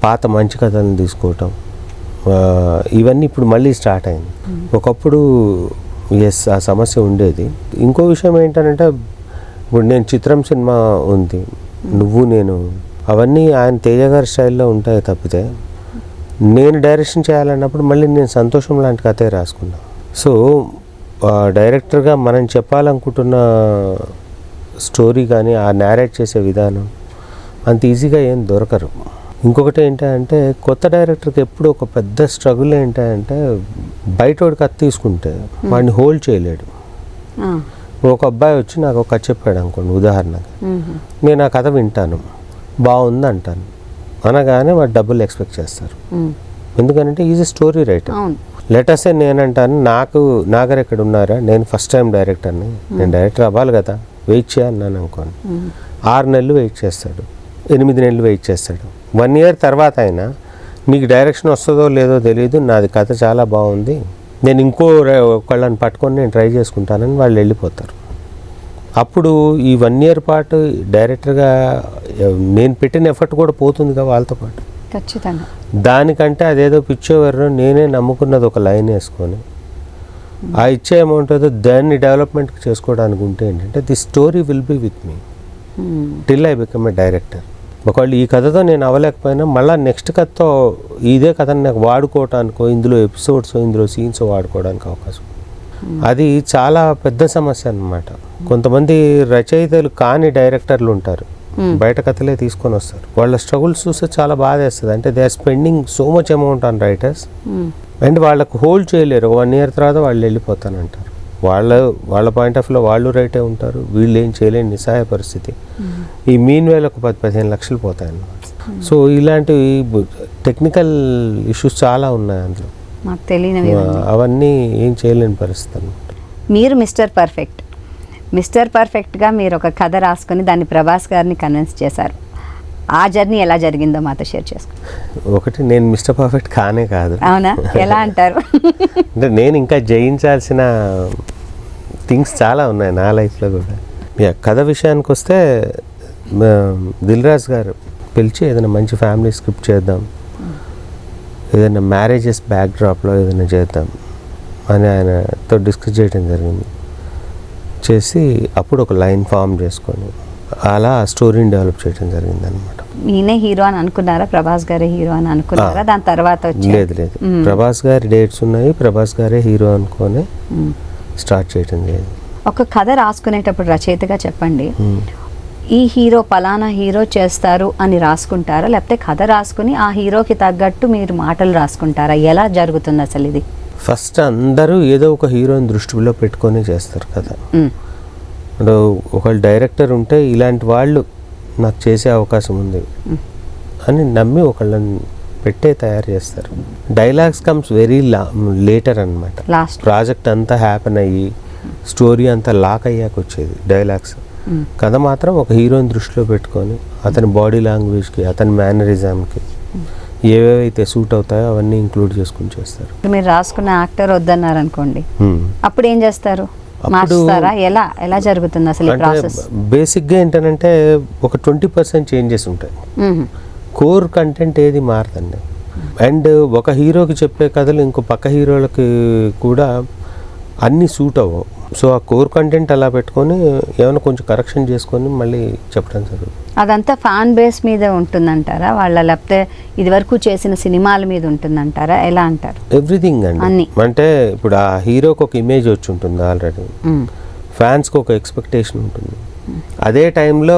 పాత మంచి కథలను తీసుకోవటం, ఇవన్నీ ఇప్పుడు మళ్ళీ స్టార్ట్ అయింది. ఒకప్పుడు ఎస్ ఆ సమస్య ఉండేది. ఇంకో విషయం ఏంటంటే ఇప్పుడు నేను చిత్రం సినిమా ఉంది, నువ్వు నేను, అవన్నీ ఆయన తేజ గారి స్టైల్లో ఉంటాయి తప్పితే నేను డైరెక్షన్ చేయాలన్నప్పుడు మళ్ళీ నేను సంతోషం లాంటి కథే రాసుకున్నా. సో డైరెక్టర్గా మనం చెప్పాలనుకుంటున్న స్టోరీ కానీ ఆ నేరేట్ చేసే విధానం అంత ఈజీగా ఏం దొరకరు. ఇంకొకటి ఏంటంటే కొత్త డైరెక్టర్కి ఎప్పుడు ఒక పెద్ద స్ట్రగుల్ ఏంటంటే బయటోడి కథ తీసుకుంటే వాడిని హోల్డ్ చేయలేడు. ఒక అబ్బాయి వచ్చి నాకు ఒక కథ చెప్పాడు అనుకోండి ఉదాహరణకి, నేను ఆ కథ వింటాను, బాగుంది అంటాను, అనగానే వాడు డబ్బులు ఎక్స్పెక్ట్ చేస్తారు. ఎందుకంటే ఈజ్ ఎ స్టోరీ రైటర్. లెటర్సే నేనంటాను, నాకు నాగర్ ఎక్కడ ఉన్నారా, నేను ఫస్ట్ టైం డైరెక్టర్ని, నేను డైరెక్టర్ అవ్వాలి కదా, వెయిట్ చేయన్నాను అనుకోండి. 6 నెలలు వెయిట్ చేస్తాడు, 8 నెలలు వెయిట్ చేస్తాడు. 1 ఇయర్ తర్వాత అయినా నీకు డైరెక్షన్ వస్తుందో లేదో తెలియదు, నాది కథ చాలా బాగుంది, నేను ఒకళ్ళని పట్టుకొని నేను ట్రై చేసుకుంటానని వాళ్ళు వెళ్ళిపోతారు. అప్పుడు ఈ 1 ఇయర్ పాటు డైరెక్టర్గా నేను పెట్టిన ఎఫర్ట్ కూడా పోతుంది కదా వాళ్ళతో పాటు. ఖచ్చితంగా. దానికంటే అదేదో పిచ్చోవర్లో నేనే నమ్ముకున్నది ఒక లైన్ వేసుకొని ఆ ఇచ్చే అమౌంట్ ఏదో దాన్ని డెవలప్మెంట్ చేసుకోవడానికి ఉంటే ఏంటంటే the story will be with me till I become a director. ఒకవేళ ఈ కథతో నేను అవ్వలేకపోయినా మళ్ళీ నెక్స్ట్ కథతో ఇదే కథని నాకు వాడుకోవటానికో, ఇందులో ఎపిసోడ్స్, ఇందులో సీన్స్ వాడుకోవడానికి అవకాశం. అది చాలా పెద్ద సమస్య అన్నమాట. కొంతమంది రచయితలు కాని డైరెక్టర్లు ఉంటారు, బయట కథలే తీసుకొని వస్తారు. వాళ్ళ స్ట్రగుల్స్ చూస్తే చాలా బాధ వేస్తుంది. అంటే they are spending so much amount on writers and వాళ్ళకు హోల్డ్ చేయలేరు. 1 ఇయర్ తర్వాత వాళ్ళు వెళ్ళిపోతానంటారు. వాళ్ళ పాయింట్ ఆఫ్ లో వాళ్ళు రైటే ఉంటారు, వీళ్ళు ఏం చేయలేని నిస్సహాయ పరిస్థితి. ఈ మీన్ వేల ఒక 10-15 లక్షలు పోతాయి అన్నమాట. సో ఇలాంటి టెక్నికల్ ఇష్యూస్ చాలా ఉన్నాయి అందులో, మాకు తెలియనివి. అవన్నీ ఏం చేయలేని పరిస్థితి అన్నమాట. మీరు మిస్టర్ పర్ఫెక్ట్గా మీరు ఒక కథ రాసుకొని దాన్ని ప్రభాస్ గారిని కన్విన్స్ చేశారు. ఆ జర్నీ ఎలా జరిగిందో మాతో షేర్ చేసుకోండి. ఒకటి, నేను మిస్టర్ పర్ఫెక్ట్ కానే కాదు. అవునా? ఎలా అంటారు? అంటే నేను ఇంకా జయించాల్సిన థింగ్స్ చాలా ఉన్నాయి నా లైఫ్లో కూడా. కథ విషయానికి వస్తే దిల్ రాజు గారు పిలిచి ఏదైనా మంచి ఫ్యామిలీ స్క్రిప్ట్ చేద్దాం, ఏదైనా మ్యారేజెస్ బ్యాక్ డ్రాప్లో ఏదైనా చేద్దాం అని ఆయనతో డిస్కస్ చేయడం జరిగింది. చేసి అప్పుడు ఒక లైన్ ఫామ్ చేసుకొని అలా స్టోరీని డెవలప్ చేయడం జరిగింది అనమాట. ఈయనే హీరో అని అనుకున్నారా? ప్రభాస్ గారే హీరో అని అనుకున్నారా? దాని తర్వాత లేదు, ప్రభాస్ గారి డేట్స్ ఉన్నాయి, ప్రభాస్ గారే హీరో అనుకొని స్టార్ట్ చేయడం జరిగింది. ఒక కథ రాసుకునేటప్పుడు రచయితగా చెప్పండి, ఈ హీరో పలానా హీరో చేస్తారు అని రాసుకుంటారా, లేకపోతే కథ రాసుకుని ఆ హీరోకి తగ్గట్టు మీరు మాటలు రాసుకుంటారా? ఎలా జరుగుతుంది అసలు ఇది? ఫస్ట్ అందరూ ఏదో ఒక హీరోని దృష్టిలో పెట్టుకొని చేస్తారు కదా. అంటే ఒకళ్ళు డైరెక్టర్ ఉంటే ఇలాంటి వాళ్ళు నాకు చేసే అవకాశం ఉంది అని నమ్మి ఒకళ్ళని పెట్టే తయారు చేస్తారు. డైలాగ్స్ కమ్స్ వెరీ లేటర్ అనమాట. ప్రాజెక్ట్ అంతా హ్యాపెన్ అయ్యి స్టోరీ అంతా లాక్ అయ్యాక వచ్చేది డైలాగ్స్. కథ మాత్రం ఒక హీరోని దృష్టిలో పెట్టుకొని అతని బాడీ లాంగ్వేజ్కి, అతని మేనరిజంకి ఏవేవైతే సూట్ అవుతాయో అవన్నీ ఇంక్లూడ్ చేసుకుని చేస్తారు. మీరు రాసుకున్న యాక్టర్ వద్దన్నారు అనుకోండి, అప్పుడు ఏం చేస్తారు? మార్చుతారా? ఎలా జరుగుతుంది అసలు ఈ ప్రాసెస్? బేసిక్గా ఏంటంటే ఒక 20% చేంజెస్ ఉంటాయి, కోర్ కంటెంట్ ఏది మారదండి. అండ్ ఒక హీరోకి చెప్పే కథలు ఇంకో పక్క హీరోలకి కూడా అన్నీ సూట్ అవ్వవు. సో ఆ కోర్ కంటెంట్ అలా పెట్టుకొని ఏమైనా కొంచెం కరెక్షన్ చేసుకొని మళ్ళీ చెప్పడం జరుగుతుంది. అదంతా ఫ్యాన్ బేస్ మీద ఉంటుందంటారా వాళ్ళ, లేకపోతే ఇది వరకు చేసిన సినిమాల మీద ఉంటుందంటారా? ఎలా అంటారు? ఎవ్రీథింగ్ అండి. అంటే ఇప్పుడు ఆ హీరోకి ఒక ఇమేజ్ వచ్చి ఉంటుంది ఆల్రెడీ, ఫ్యాన్స్కి ఒక ఎక్స్పెక్టేషన్ ఉంటుంది. అదే టైంలో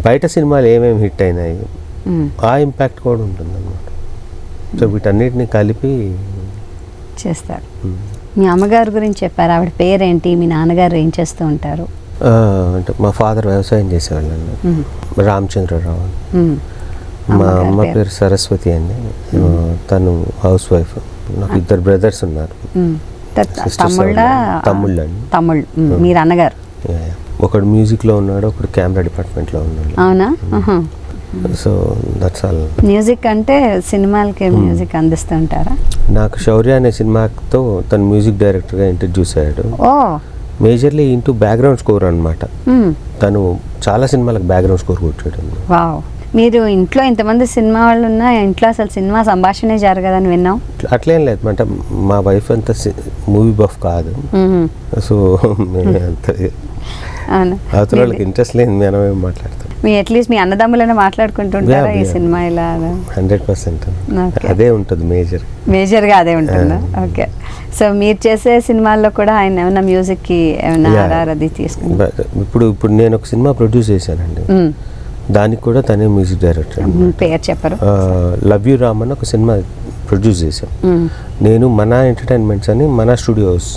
బయట సినిమాలు ఏమేమి హిట్ అయినాయి ఆ ఇంపాక్ట్ కూడా ఉంటుంది అన్నమాట. సో వీటన్నిటిని కలిపి చేస్తారు. మీ అమ్మగారి గురించి చెప్పారు, ఆవిడ పేరేంటి, మీ నాన్నగారు ఏం చేస్తూ ఉంటారు? అంటే మా ఫాదర్ వ్యవసాయం చేసేవాళ్ళండి, రామచంద్రరావు. మా అమ్మ పేరు సరస్వతి అండి, తను హౌస్ వైఫ్. నాకు 2 బ్రదర్స్ ఉన్నారు, తమ్ముళ్ళు. మీరు అన్నగారు? ఒకడు మ్యూజిక్లో ఉన్నాడు, ఒకడు కెమెరా డిపార్ట్మెంట్లో ఉన్నాడు. అవునా? So that's all. మ్యూజిక్ అంటే సినిమాలకి మ్యూజిక్ అందిస్తూ ఉంటారా? నాకు శౌర్య అనే సినిమాతో తను మ్యూజిక్ డైరెక్టర్గా ఇంట్రడ్యూస్ అయ్యాడు. మేజర్లీ ఇంటూ బ్యాక్గ్రౌండ్ స్కోర్ అనమాట. తను చాలా సినిమాలకు బ్యాక్గ్రౌండ్ స్కోర్ కొట్టాడు. మీరు ఇంట్లో ఇంతమంది సినిమా వాళ్ళు ఉన్నా ఇంట్లో అసలు సినిమా సంభాషణే జరగదని విన్నాం. అట్లేం లేదు అంటే మా వైఫ్ అంత మూవీ బఫ్ కాదు, సో అంత అవతల వాళ్ళకి ఇంట్రెస్ట్ లేదు మనమే మాట్లాడతాం. మీ అట్లీస్ట్ మీ అన్నదమ్ములనే మాట్లాడుకుంటుంటారా ఈ సినిమా ఇలా? 100% అదే ఉంటుంది మేజర్గా అదే ఉంటుందా? ఓకే. సో మీరు చేసే సినిమాల్లో కూడా ఆయన ఏమైనా మ్యూజిక్కి ఏమైనా ఆరారది తీసుకుంటారు? ఇప్పుడు నేను ఒక సినిమా ప్రొడ్యూస్ చేశానండి, దానికి కూడా తనే మ్యూజిక్ డైరెక్టర్. పేరు చెప్పరు? లవ్ యూ రామ్ అని ఒక సినిమా ప్రొడ్యూస్ చేశాం నేను, మన ఎంటర్టైన్మెంట్స్ అని, మన స్టూడియోస్,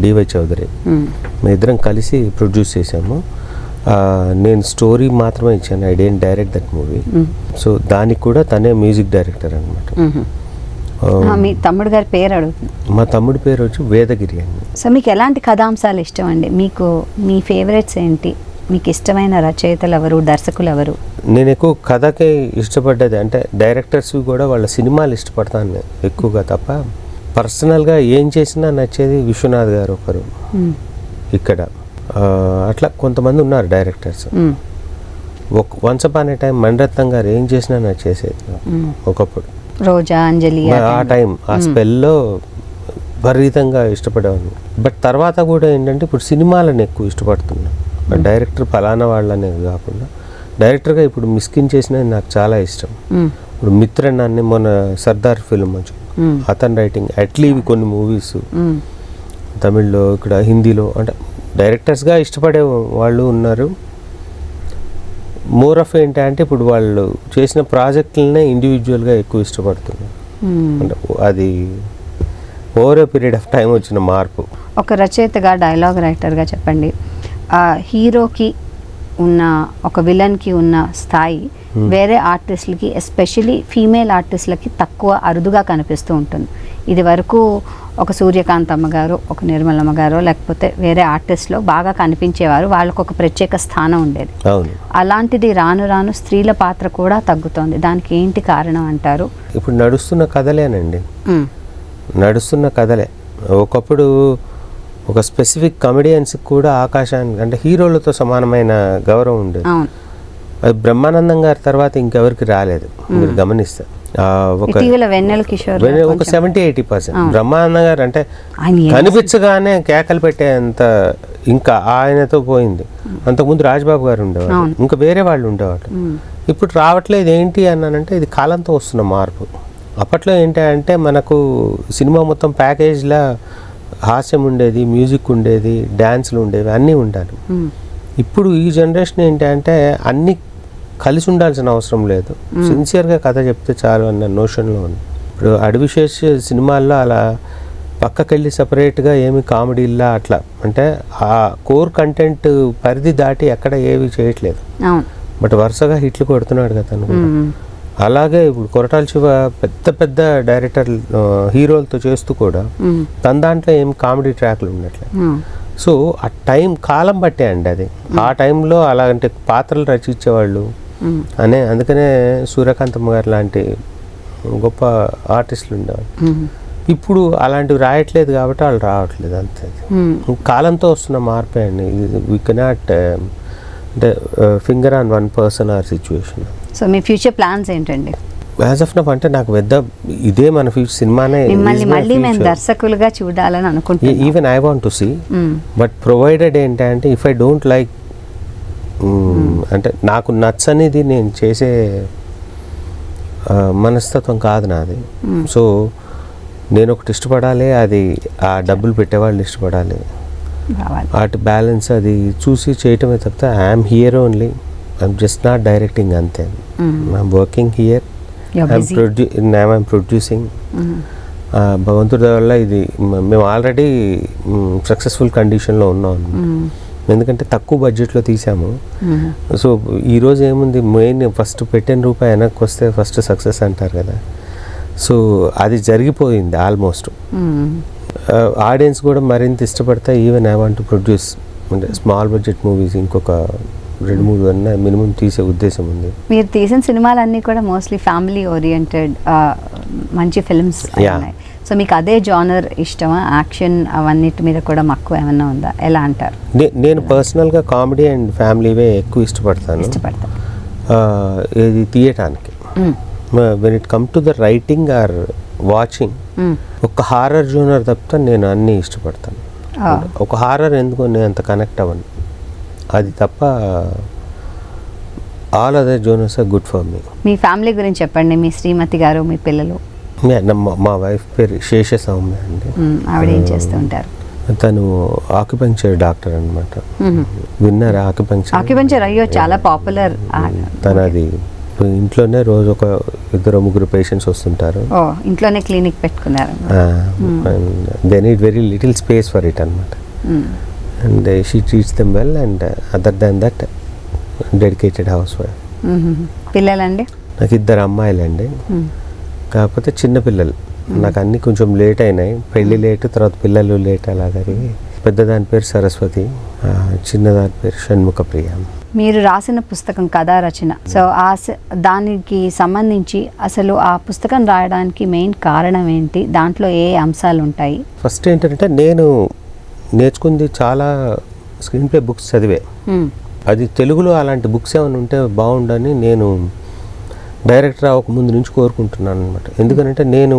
డివై చౌదరి, మేము ఇద్దరం కలిసి ప్రొడ్యూస్ చేసాము. నేను స్టోరీ మాత్రమే ఇచ్చాను, I don't direct that movie. So దానికి కూడా తనే మ్యూజిక్ డైరెక్టర్ అనమాట. మీ తమ్ముడు గారి పేరు అడుగుతుంది. మా తమ్ముడి పేరు వచ్చి వేదగిరి అండి. సో మీకు ఎలాంటి కథాంశాలు ఇష్టం అండి? మీకు మీ ఫేవరెట్స్ ఏంటి? మీకు ఇష్టమైన రచయితలు ఎవరు, దర్శకులు ఎవరు? నేను ఎక్కువ కథకే ఇష్టపడ్డది, అంటే డైరెక్టర్స్ కూడా వాళ్ళ సినిమాలు ఇష్టపడతాను ఎక్కువగా తప్ప పర్సనల్గా ఏం చేసినా నచ్చేది విశ్వనాథ్ గారు ఒకరు ఇక్కడ. అట్లా కొంతమంది ఉన్నారు directors. Once upon a time Mani Ratnam garu ఏం చేసినా నచ్చేసేది ఒకప్పుడు. రోజా, అంజలి, ఆ టైం ఆ స్పెల్లో విపరీతంగా ఇష్టపడేవాడిని. బట్ తర్వాత కూడా ఏంటంటే ఇప్పుడు సినిమాలను ఎక్కువ ఇష్టపడుతున్నాను. డైరెక్టర్ ఫలానా వాళ్ళనేది కాకుండా డైరెక్టర్గా ఇప్పుడు మిస్కిన్ చేసినది నాకు చాలా ఇష్టం. ఇప్పుడు మిత్రన్ అనే మొన్న సర్దార్ ఫిల్మ్ వచ్చి అతని రైటింగ్, అట్లీవి కొన్ని మూవీస్ తమిళ్లో, ఇక్కడ హిందీలో, అంటే డైరెక్టర్స్గా ఇష్టపడే వాళ్ళు ఉన్నారు. మోర్ ఆఫ్ ఏంటంటే ఇప్పుడు వాళ్ళు చేసిన ప్రాజెక్టులనే ఇండివిజువల్గా ఎక్కువ ఇష్టపడుతున్నారు. అంటే అది over a period of time వచ్చిన మార్పు. ఒక రచయితగా, డైలాగ్ రైటర్గా చెప్పండి, హీరోకి ఉన్న, ఒక విలన్కి ఉన్న స్థాయి వేరే ఆర్టిస్టులకి, ఎస్పెషలీ ఫీమేల్ ఆర్టిస్టులకి తక్కువ, అరుదుగా కనిపిస్తూ ఉంటుంది. ఇది వరకు ఒక సూర్యకాంతమ్మ గారు, ఒక నిర్మలమ్మ గారు, లేకపోతే వేరే ఆర్టిస్ట్లో బాగా కనిపించేవారు, వాళ్ళకు ఒక ప్రత్యేక స్థానం ఉండేది. అలాంటిది రాను రాను స్త్రీల పాత్ర కూడా తగ్గుతోంది. దానికి ఏంటి కారణం అంటారు? ఇప్పుడు నడుస్తున్న కథలేనండి, నడుస్తున్న కథలే. ఒకప్పుడు ఒక స్పెసిఫిక్ కమెడియన్స్కి కూడా ఆకాశానికి, అంటే హీరోలతో సమానమైన గౌరవం ఉండేది. అది బ్రహ్మానందం గారి తర్వాత ఇంకెవరికి రాలేదు. మీరు గమనిస్తే ఒక 70-80% బ్రహ్మానందం గారు అంటే కనిపించగానే కేకలు పెట్టేంత ఇంకా ఆయనతో పోయింది. అంతకుముందు రాజ్బాబు గారు ఉండేవాళ్ళు, ఇంకా వేరే వాళ్ళు ఉండేవాళ్ళు. ఇప్పుడు రావట్లేదు. ఏంటి అన్నానంటే ఇది కాలంతో వస్తున్న మార్పు. అప్పట్లో ఏంటంటే మనకు సినిమా మొత్తం ప్యాకేజ్లా హాస్యం ఉండేది, మ్యూజిక్ ఉండేది, డ్యాన్స్లు ఉండేవి, అన్నీ ఉండాలి. ఇప్పుడు ఈ జనరేషన్ ఏంటంటే అన్నీ కలిసి ఉండాల్సిన అవసరం లేదు, సిన్సియర్గా కథ చెప్తే చాలు అన్న నోషన్లో ఉంది. ఇప్పుడు అడివిశేష్ సినిమాల్లో అలా పక్కకెళ్ళి సపరేట్గా ఏమి కామెడీలా అట్లా, అంటే ఆ కోర్ కంటెంట్ పరిధి దాటి ఎక్కడ ఏవి చేయట్లేదు. బట్ వరుసగా హిట్లు కొడుతున్నాడు కదా తను. అలాగే ఇప్పుడు కొరటాల శివ పెద్ద పెద్ద డైరెక్టర్ హీరోలతో చేస్తూ కూడా తన దాంట్లో ఏం కామెడీ ట్రాక్లు ఉండట్లేదు. సో ఆ టైం కాలం బట్టే అండి అది. ఆ టైంలో అలాంటి పాత్రలు రచించేవాళ్ళు అనే, అందుకనే సూర్యకాంతమ్మ గారు లాంటి గొప్ప ఆర్టిస్టులు ఉండేవాళ్ళు. ఇప్పుడు అలాంటివి రాయట్లేదు కాబట్టి వాళ్ళు రావట్లేదు, అంతే. కాలంతో వస్తున్న మార్పే అండి. వీ కెనాట్ అంటే finger on one person are situation. So me future plans ఏంటండి? యాజ్ ఆఫ్ నౌ అంటే నాకు పెద్ద ఇదే మన ఫ్యూచర్ సినిమానే. మళ్ళీ మేము దర్శకులుగా చూడాలని అనుకుంటున్నాం. Even I want to see, but provided ఏంటంటే ఇఫ్ ఐ డోంట్ లైక్, అంటే నాకు నచ్చనిది నేను చేసే మనస్తత్వం కాదు నాది. సో నేను ఒకటి ఇష్టపడాలి, అది ఆ డబ్బులు పెట్టేవాళ్ళు ఇష్టపడాలి, వాటి బ్యాలెన్స్ అది చూసి చేయటమే తప్పితే I'm here only, I'm just not directing అంతే. I'm working here, I'm producing. భగవంతుడి వల్ల ఇది మేము ఆల్రెడీ సక్సెస్ఫుల్ కండిషన్లో ఉన్నాం, ఎందుకంటే తక్కువ బడ్జెట్లో తీసాము. సో ఈరోజు ఏముంది, మెయిన్ ఫస్ట్ పెట్టిన రూపాయి వెనక్కి వస్తే ఫస్ట్ సక్సెస్ అంటారు కదా. సో అది జరిగిపోయింది ఆల్మోస్ట్. ఆడియన్స్ కూడా మరింత ఇష్టపడతా. Even I want to produce అంటే స్మాల్ బడ్జెట్ మూవీస్ ఇంకొక 2-3 అన్న మినిమం తీసే ఉద్దేశం ఉంది. మీరు తీసిన సినిమాలన్నీ కూడా మోస్ట్లీ ఫ్యామిలీ ఓరియంటెడ్ మంచి ఫిల్మ్స్ ఉన్నాయి. సో మీకు అదే జానర్ ఇష్టమా? యాక్షన్ అవన్నిటి మీద కూడా మక్కువ ఏమన్నా ఉందా? ఎలా అంటారు? నేను పర్సనల్గా కామెడీ అండ్ ఫ్యామిలీవే ఎక్కువ ఇష్టపడతాను. ఏది తీయటానికి. When it come to the writing or watching, ఒక హారర్ జోనర్ తప్పితే నేను అన్నీ ఇష్టపడతాను. ఒక హారర్ ఎందుకో నేను అంత కనెక్ట్ అవ్వను, అది తప్ప all other genres are good for me. మీ ఫ్యామిలీ గురించి చెప్పండి, మీ శ్రీమతి గారు, మీ పిల్లలు. మా వైఫ్ పేరు శేష సౌమ్య అండి. ఆవిడ ఏం చేస్తూ ఉంటారు? తను ఆక్యుపంక్చర్ డాక్టర్ అనమాట. విన్నారా ఆక్యుపంక్చర్? అయ్యో చాలా పాపులర్. తను అది ఇంట్లోనే రోజు ఒక 2-3 పేషెంట్స్ వస్తుంటారు. ఇంట్లోనే క్లినిక్ పెట్టుకున్నారు. They need very little space for it అనమాట. And she treats them well. And other than that dedicated housewife. పిల్లలండి? నాకు 2 అమ్మాయిలండి. కాకపోతే చిన్న పిల్లలు. నాకు అన్నీ కొంచెం లేట్ అయినాయి. పెళ్ళి లేట్, తర్వాత పిల్లలు లేట్, అలా జరిగి పెద్దదాని పేరు సరస్వతి, చిన్నదాని పేరు షణ్ముఖ ప్రియ. మీరు రాసిన పుస్తకం కథా రచన, సో దానికి సంబంధించి అసలు ఆ పుస్తకం రాయడానికి మెయిన్ కారణం ఏంటి? దాంట్లో ఏ అంశాలు ఉంటాయి? ఫస్ట్ ఏంటంటే నేను నేర్చుకుంది చాలా స్క్రీన్ ప్లే బుక్స్ చదివే. అది తెలుగులో అలాంటి బుక్స్ ఏమైనా ఉంటే బాగుండని నేను డైరెక్టర్ అవ్వక ముందు నుంచి కోరుకుంటున్నాను అనమాట. ఎందుకంటే నేను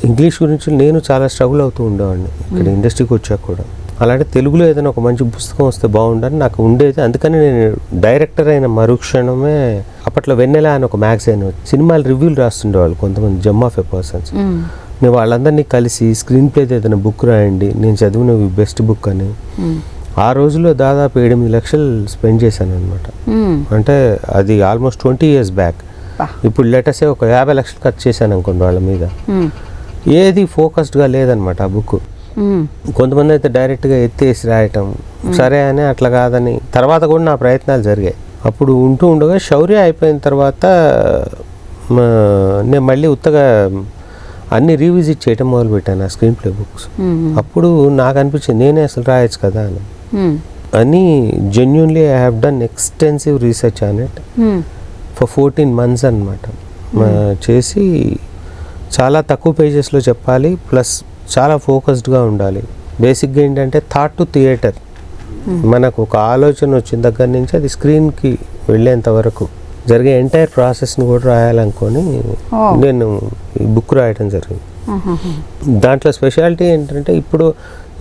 ఇంగ్లీష్ గురించి నేను చాలా స్ట్రగుల్ అవుతూ ఉండేవాడిని ఇక్కడ ఇండస్ట్రీకి వచ్చాక కూడా. అలాంటి తెలుగులో ఏదైనా ఒక మంచి పుస్తకం వస్తే బాగుండని నాకు ఉండేది. అందుకని నేను డైరెక్టర్ అయిన మరుక్షణమే అప్పట్లో వెన్నెల అని ఒక మ్యాగజైన్, సినిమాలు రివ్యూలు రాస్తుండేవాళ్ళు కొంతమంది, జమ్ ఆఫ్ ఎ పర్సన్స్. నేను వాళ్ళందరినీ కలిసి స్క్రీన్ ప్లేది ఏదైనా బుక్ రాయండి, నేను చదివినవి బెస్ట్ బుక్ అని. ఆ రోజుల్లో దాదాపు 8 లక్షలు స్పెండ్ చేశాను అనమాట. అంటే అది ఆల్మోస్ట్ 20 years బ్యాక్. ఇప్పుడు లెటర్సే ఒక 50 లక్షలు ఖర్చు చేశాను అనుకోండి వాళ్ళ మీద. ఏది ఫోకస్డ్గా లేదనమాట ఆ బుక్. కొంతమంది అయితే డైరెక్ట్గా ఎత్తేసి రాయటం, సరే అని అట్లా కాదని. తర్వాత కూడా నా ప్రయత్నాలు జరిగాయి. అప్పుడు ఉంటూ ఉండగా శౌర్య అయిపోయిన తర్వాత నేను మళ్ళీ ఉత్తగా అన్ని రీవిజిట్ చేయటం మొదలుపెట్టాను ఆ స్క్రీన్ ప్లే బుక్స్. అప్పుడు నాకు అనిపించింది నేనే అసలు రాయొచ్చు కదా అని. Genuinely I have done extensive research on it for 14 months అనమాట. చేసి చాలా తక్కువ పేజెస్లో చెప్పాలి, ప్లస్ చాలా ఫోకస్డ్గా ఉండాలి. బేసిక్గా ఏంటంటే థాట్ టు థియేటర్, మనకు ఒక ఆలోచన వచ్చిన దగ్గర నుంచి అది స్క్రీన్కి వెళ్ళేంత వరకు జరిగే ఎంటైర్ ప్రాసెస్ని కూడా రాయాలనుకొని నేను ఈ బుక్ రాయటం జరిగింది. దాంట్లో స్పెషాలిటీ ఏంటంటే ఇప్పుడు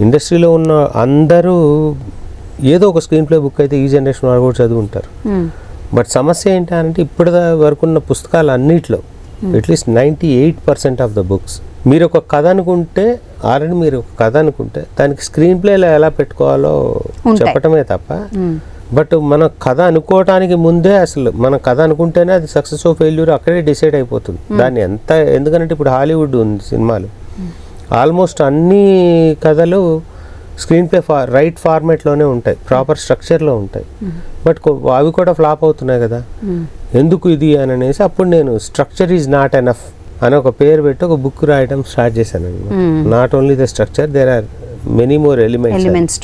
ఇండస్ట్రీలో ఉన్న అందరూ ఏదో ఒక స్క్రీన్ ప్లే బుక్ అయితే ఈ జనరేషన్ వాళ్ళు కూడా చదువుకుంటారు. బట్ సమస్య ఏంటి అంటే ఇప్పటి వరకు ఉన్న పుస్తకాలు అన్నిట్లో అట్లీస్ట్ 98% ఆఫ్ ద బుక్స్ మీరు ఒక కథ అనుకుంటే, ఆల్రెడీ మీరు ఒక కథ అనుకుంటే దానికి స్క్రీన్ ప్లేలో ఎలా పెట్టుకోవాలో చెప్పటమే తప్ప, బట్ మన కథ అనుకోవటానికి ముందే అసలు మన కథ అనుకుంటేనే అది సక్సెస్ ఆఫ్ ఫెయిల్యూర్ అక్కడే డిసైడ్ అయిపోతుంది. దాన్ని ఎంత, ఎందుకంటే ఇప్పుడు హాలీవుడ్ ఉంది సినిమాలు, ఆల్మోస్ట్ అన్ని కథలు స్క్రీన్ ప్లే రైట్ ఫార్మేట్లోనే ఉంటాయి, ప్రాపర్ స్ట్రక్చర్లో ఉంటాయి. బట్ అవి కూడా ఫ్లాప్ అవుతున్నాయి కదా, ఎందుకు ఇది అని అనేసి అప్పుడు నేను స్ట్రక్చర్ ఈజ్ నాట్ ఎనఫ్ అని ఒక పేరు పెట్టి ఒక బుక్ రాయడం స్టార్ట్ చేశాను. Not only the structure, there are many more elements.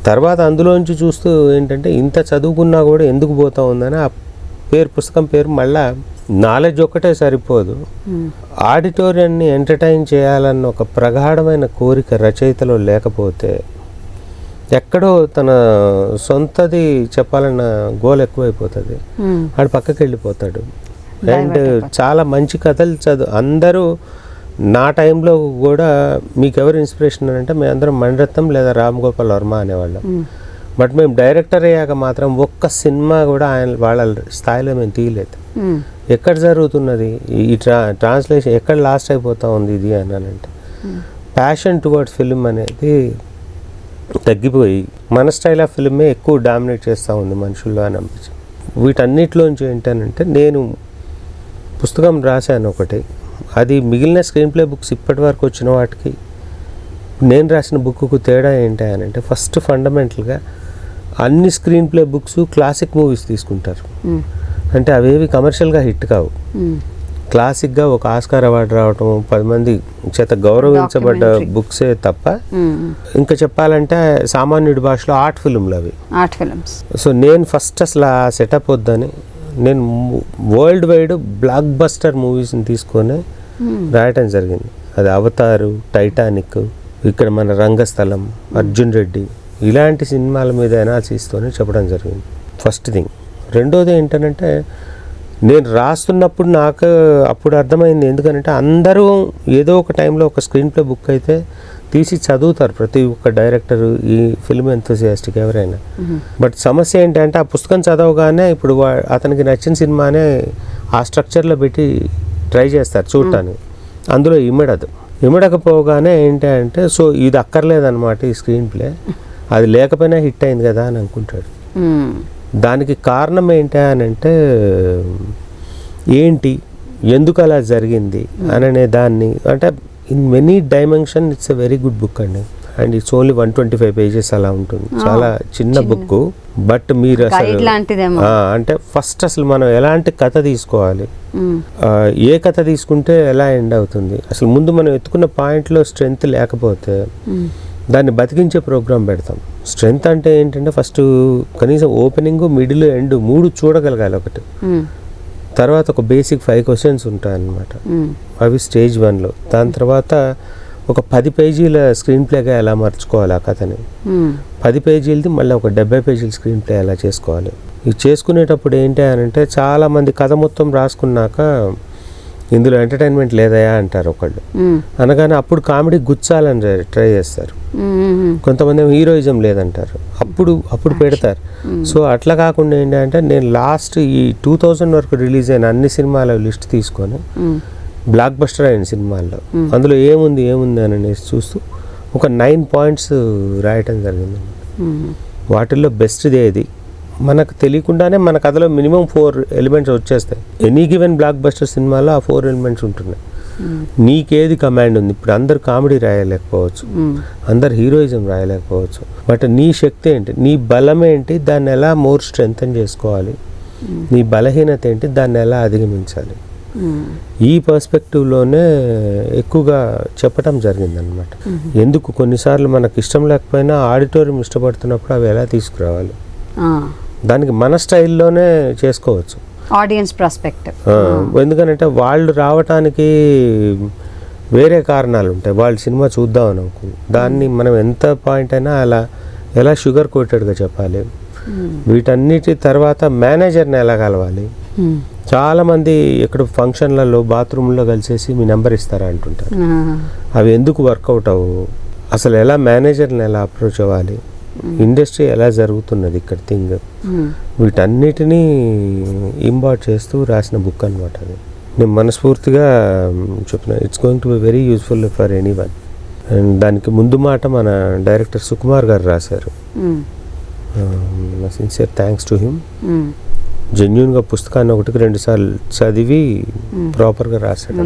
తర్వాత అందులోంచి చూస్తూ ఏంటంటే ఇంత చదువుకున్నా కూడా ఎందుకు పోతా ఉందని ఆ పుస్తకం పేరు మళ్ళా నాలెడ్జ్ ఒక్కటే సరిపోదు, ఆడిటోరియాన్ని ఎంటర్టైన్ చేయాలన్న ఒక ప్రగాఢమైన కోరిక రచయితలో లేకపోతే ఎక్కడో తన సొంతది చెప్పాలన్న గోల్ ఎక్కువైపోతుంది, ఆడు పక్కకి వెళ్ళిపోతాడు. అండ్ చాలా మంచి కథలు అందరూ నా టైంలో కూడా మీకు ఎవరు ఇన్స్పిరేషన్ అంటే మేమందరం మణిరత్నం లేదా రామ్ గోపాల్ వర్మ అనేవాళ్ళం. బట్ మేము డైరెక్టర్ అయ్యాక మాత్రం ఒక్క సినిమా కూడా వాళ్ళ స్థాయిలో మేము తీయలేదు. ఎక్కడ జరుగుతున్నది ఈ ట్రాన్స్లేషన్, ఎక్కడ లాస్ట్ అయిపోతా ఉంది ఇది అని అంటే ప్యాషన్ టువర్డ్స్ ఫిల్మ్ అనేది తగ్గిపోయి మన స్టైల్ ఆఫ్ ఫిల్మే ఎక్కువ డామినేట్ చేస్తూ ఉంది మనుషుల్లో అని అనిపించింది. వీటన్నిటిలోంచి ఏంటనంటే నేను పుస్తకం రాశాను ఒకటి, అది మిగిలిన స్క్రీన్ ప్లే బుక్స్ ఇప్పటి వరకు వచ్చిన వాటికి నేను రాసిన బుక్కు తేడా ఏంటి అని అంటే, ఫస్ట్ ఫండమెంటల్గా అన్ని screen play books classic movies తీసుకుంటారు. అంటే అవేవి కమర్షియల్గా హిట్ కావు, క్లాసిక్గా ఒక ఆస్కార్ అవార్డు రావటం, 10 మంది చేత గౌరవించబడ్డ బుక్సే తప్ప, ఇంకా చెప్పాలంటే సామాన్యుడి భాషలో ఆర్ట్ ఫిల్మ్లు అవి. సో నేను ఫస్ట్ అసలు ఆ సెటప్ వద్దని నేను వరల్డ్ వైడ్ బ్లాక్ బస్టర్ మూవీస్ని తీసుకొని రాయటం జరిగింది. అది అవతారు, టైటానిక్, ఇక్కడ మన రంగస్థలం, అర్జున్ రెడ్డి, ఇలాంటి సినిమాల మీద అనాలిసిస్తోనే చెప్పడం జరిగింది. ఫస్ట్ థింగ్ రెండోది ఏంటంటే నేను రాస్తున్నప్పుడు నాకు అప్పుడు అర్థమైంది, ఎందుకంటే అందరూ ఏదో ఒక టైంలో ఒక స్క్రీన్ ప్లే బుక్ అయితే తీసి చదువుతారు, ప్రతి ఒక్క డైరెక్టర్, ఈ ఫిల్మ్ ఎంతూసియాస్టిక్ ఎవరైనా. బట్ సమస్య ఏంటంటే ఆ పుస్తకం చదవగానే ఇప్పుడు అతనికి నచ్చిన సినిమానే ఆ స్ట్రక్చర్లో పెట్టి ట్రై చేస్తారు చూడటానికి, అందులో ఇమ్మడకపోగానే ఏంటంటే సో ఇది అక్కర్లేదన్నమాట ఈ స్క్రీన్ ప్లే, అది లేకపోయినా హిట్ అయింది కదా అని అనుకుంటాడు. దానికి కారణం ఏంటి అని అంటే ఏంటి, ఎందుకు అలా జరిగింది అనే దాన్ని, అంటే in many dimension it's a very good book అండి. అండ్ ఇట్స్ ఓన్లీ 125 pages అలా ఉంటుంది, చాలా చిన్న బుక్. బట్ మీరు అసలు అంటే ఫస్ట్ అసలు మనం ఎలాంటి కథ తీసుకోవాలి, ఏ కథ తీసుకుంటే ఎలా ఎండ్ అవుతుంది, అసలు ముందు మనం ఎత్తుకున్న పాయింట్లో స్ట్రెంగ్త్ లేకపోతే దాన్ని బతికించే ప్రోగ్రామ్ పెడతాం. స్ట్రెంగ్త్ అంటే ఏంటంటే ఫస్ట్ కనీసం ఓపెనింగ్, మిడిల్, ఎండ్ 3 చూడగలగాలి ఒకటి. తర్వాత ఒక బేసిక్ 5 questions ఉంటాయన్నమాట, అవి స్టేజ్ 1లో. దాని తర్వాత ఒక 10 పేజీల స్క్రీన్ ప్లేగా ఎలా మార్చుకోవాలి ఆ కథని, 10 పేజీలది మళ్ళీ ఒక 70 పేజీల స్క్రీన్ ప్లే ఎలా చేసుకోవాలి. ఇది చేసుకునేటప్పుడు ఏంటి అని అంటే చాలామంది కథ మొత్తం రాసుకున్నాక ఇందులో ఎంటర్టైన్మెంట్ లేదయా అంటారు ఒకళ్ళు, అనగానే అప్పుడు కామెడీ గుచ్చాలని ట్రై చేస్తారు. కొంతమంది హీరోయిజం లేదంటారు, అప్పుడు పెడతారు. సో అట్లా కాకుండా ఏంటంటే నేను లాస్ట్ ఈ 2000 వరకు రిలీజ్ అయిన అన్ని సినిమాల లిస్ట్ తీసుకొని బ్లాక్ బస్టర్ అయిన సినిమాల్లో అందులో ఏముంది అని అనేసి చూస్తూ ఒక 9 points రాయటం జరిగింది. వాటిల్లో బెస్ట్ది ఏది, మనకు తెలియకుండానే మన కథలో మినిమం 4 elements వచ్చేస్తాయి. ఎనీ గివెన్ బ్లాక్ బస్టర్ సినిమాలో ఆ 4 elements ఉంటున్నాయి. నీకేది కమాండ్ ఉంది, ఇప్పుడు అందరు కామెడీ రాయలేకపోవచ్చు, అందరు హీరోయిజం రాయలేకపోవచ్చు, బట్ నీ శక్తి ఏంటి, నీ బలం ఏంటి, దాన్ని ఎలా మోర్ స్ట్రెంగ్తన్ చేసుకోవాలి, నీ బలహీనత ఏంటి, దాన్ని ఎలా అధిగమించాలి, ఈ పర్స్పెక్టివ్లోనే ఎక్కువగా చెప్పటం జరిగిందనమాట. ఎందుకు కొన్నిసార్లు మనకు ఇష్టం లేకపోయినా ఆడిటోరియం ఇష్టపడుతున్నప్పుడు అవి ఎలా తీసుకురావాలి, దానికి మన స్టైల్లోనే చేసుకోవచ్చు, ఆడియన్స్ పర్స్పెక్టివ్. ఎందుకంటే వాళ్ళు రావటానికి వేరే కారణాలు ఉంటాయి, వాళ్ళు సినిమా చూద్దామని అనుకుంది, దాన్ని మనం ఎంత పాయింట్ అయినా అలా ఎలా షుగర్ కోటెడ్గా చెప్పాలి. వీటన్నిటి తర్వాత మేనేజర్ని ఎలా కలవాలి. చాలామంది ఇక్కడ ఫంక్షన్లలో బాత్రూంలో కలిసేసి మీ నెంబర్ ఇస్తారా అంటుంటారు, అవి ఎందుకు వర్కౌట్ అవ్వవు, అసలు ఎలా మేనేజర్ని ఎలా అప్రోచ్ అవ్వాలి, ఇండస్ట్రీ ఎలా జరుగుతున్నది ఇక్కడ థింగ్, వీటన్నిటినీ ఇంబార్ట్ చేస్తూ రాసిన బుక్ అనమాట అది. నేను మనస్ఫూర్తిగా చెప్పిన it's going to be very useful for anyone. And దానికి ముందు మాట మన డైరెక్టర్ సుకుమార్ గారు రాశారు, సిన్సియర్ థ్యాంక్స్ టు హిమ్. జెన్యూన్గా పుస్తకాన్ని 1-2 సార్లు చదివి ప్రాపర్గా రాశాడు.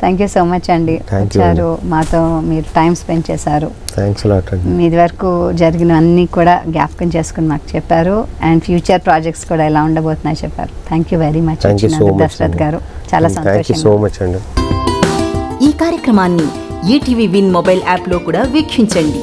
థ్యాంక్ యూ సో మచ్ అండి, వచ్చారు మాతో, మీరు టైం స్పెండ్ చేశారు. థ్యాంక్స్ లాట్ అండి. మీది వరకు జరిగిన అన్నీ కూడా జ్ఞాపకం చేసుకుని మాకు చెప్పారు, అండ్ ఫ్యూచర్ ప్రాజెక్ట్స్ కూడా ఎలా ఉండబోతున్నాయి చెప్పారు. Thank you very much Dashrath గారు, చాలా సంతోషం. ఈ కార్యక్రమాన్ని ఈటీవీ విన్ మొబైల్ యాప్లో కూడా వీక్షించండి.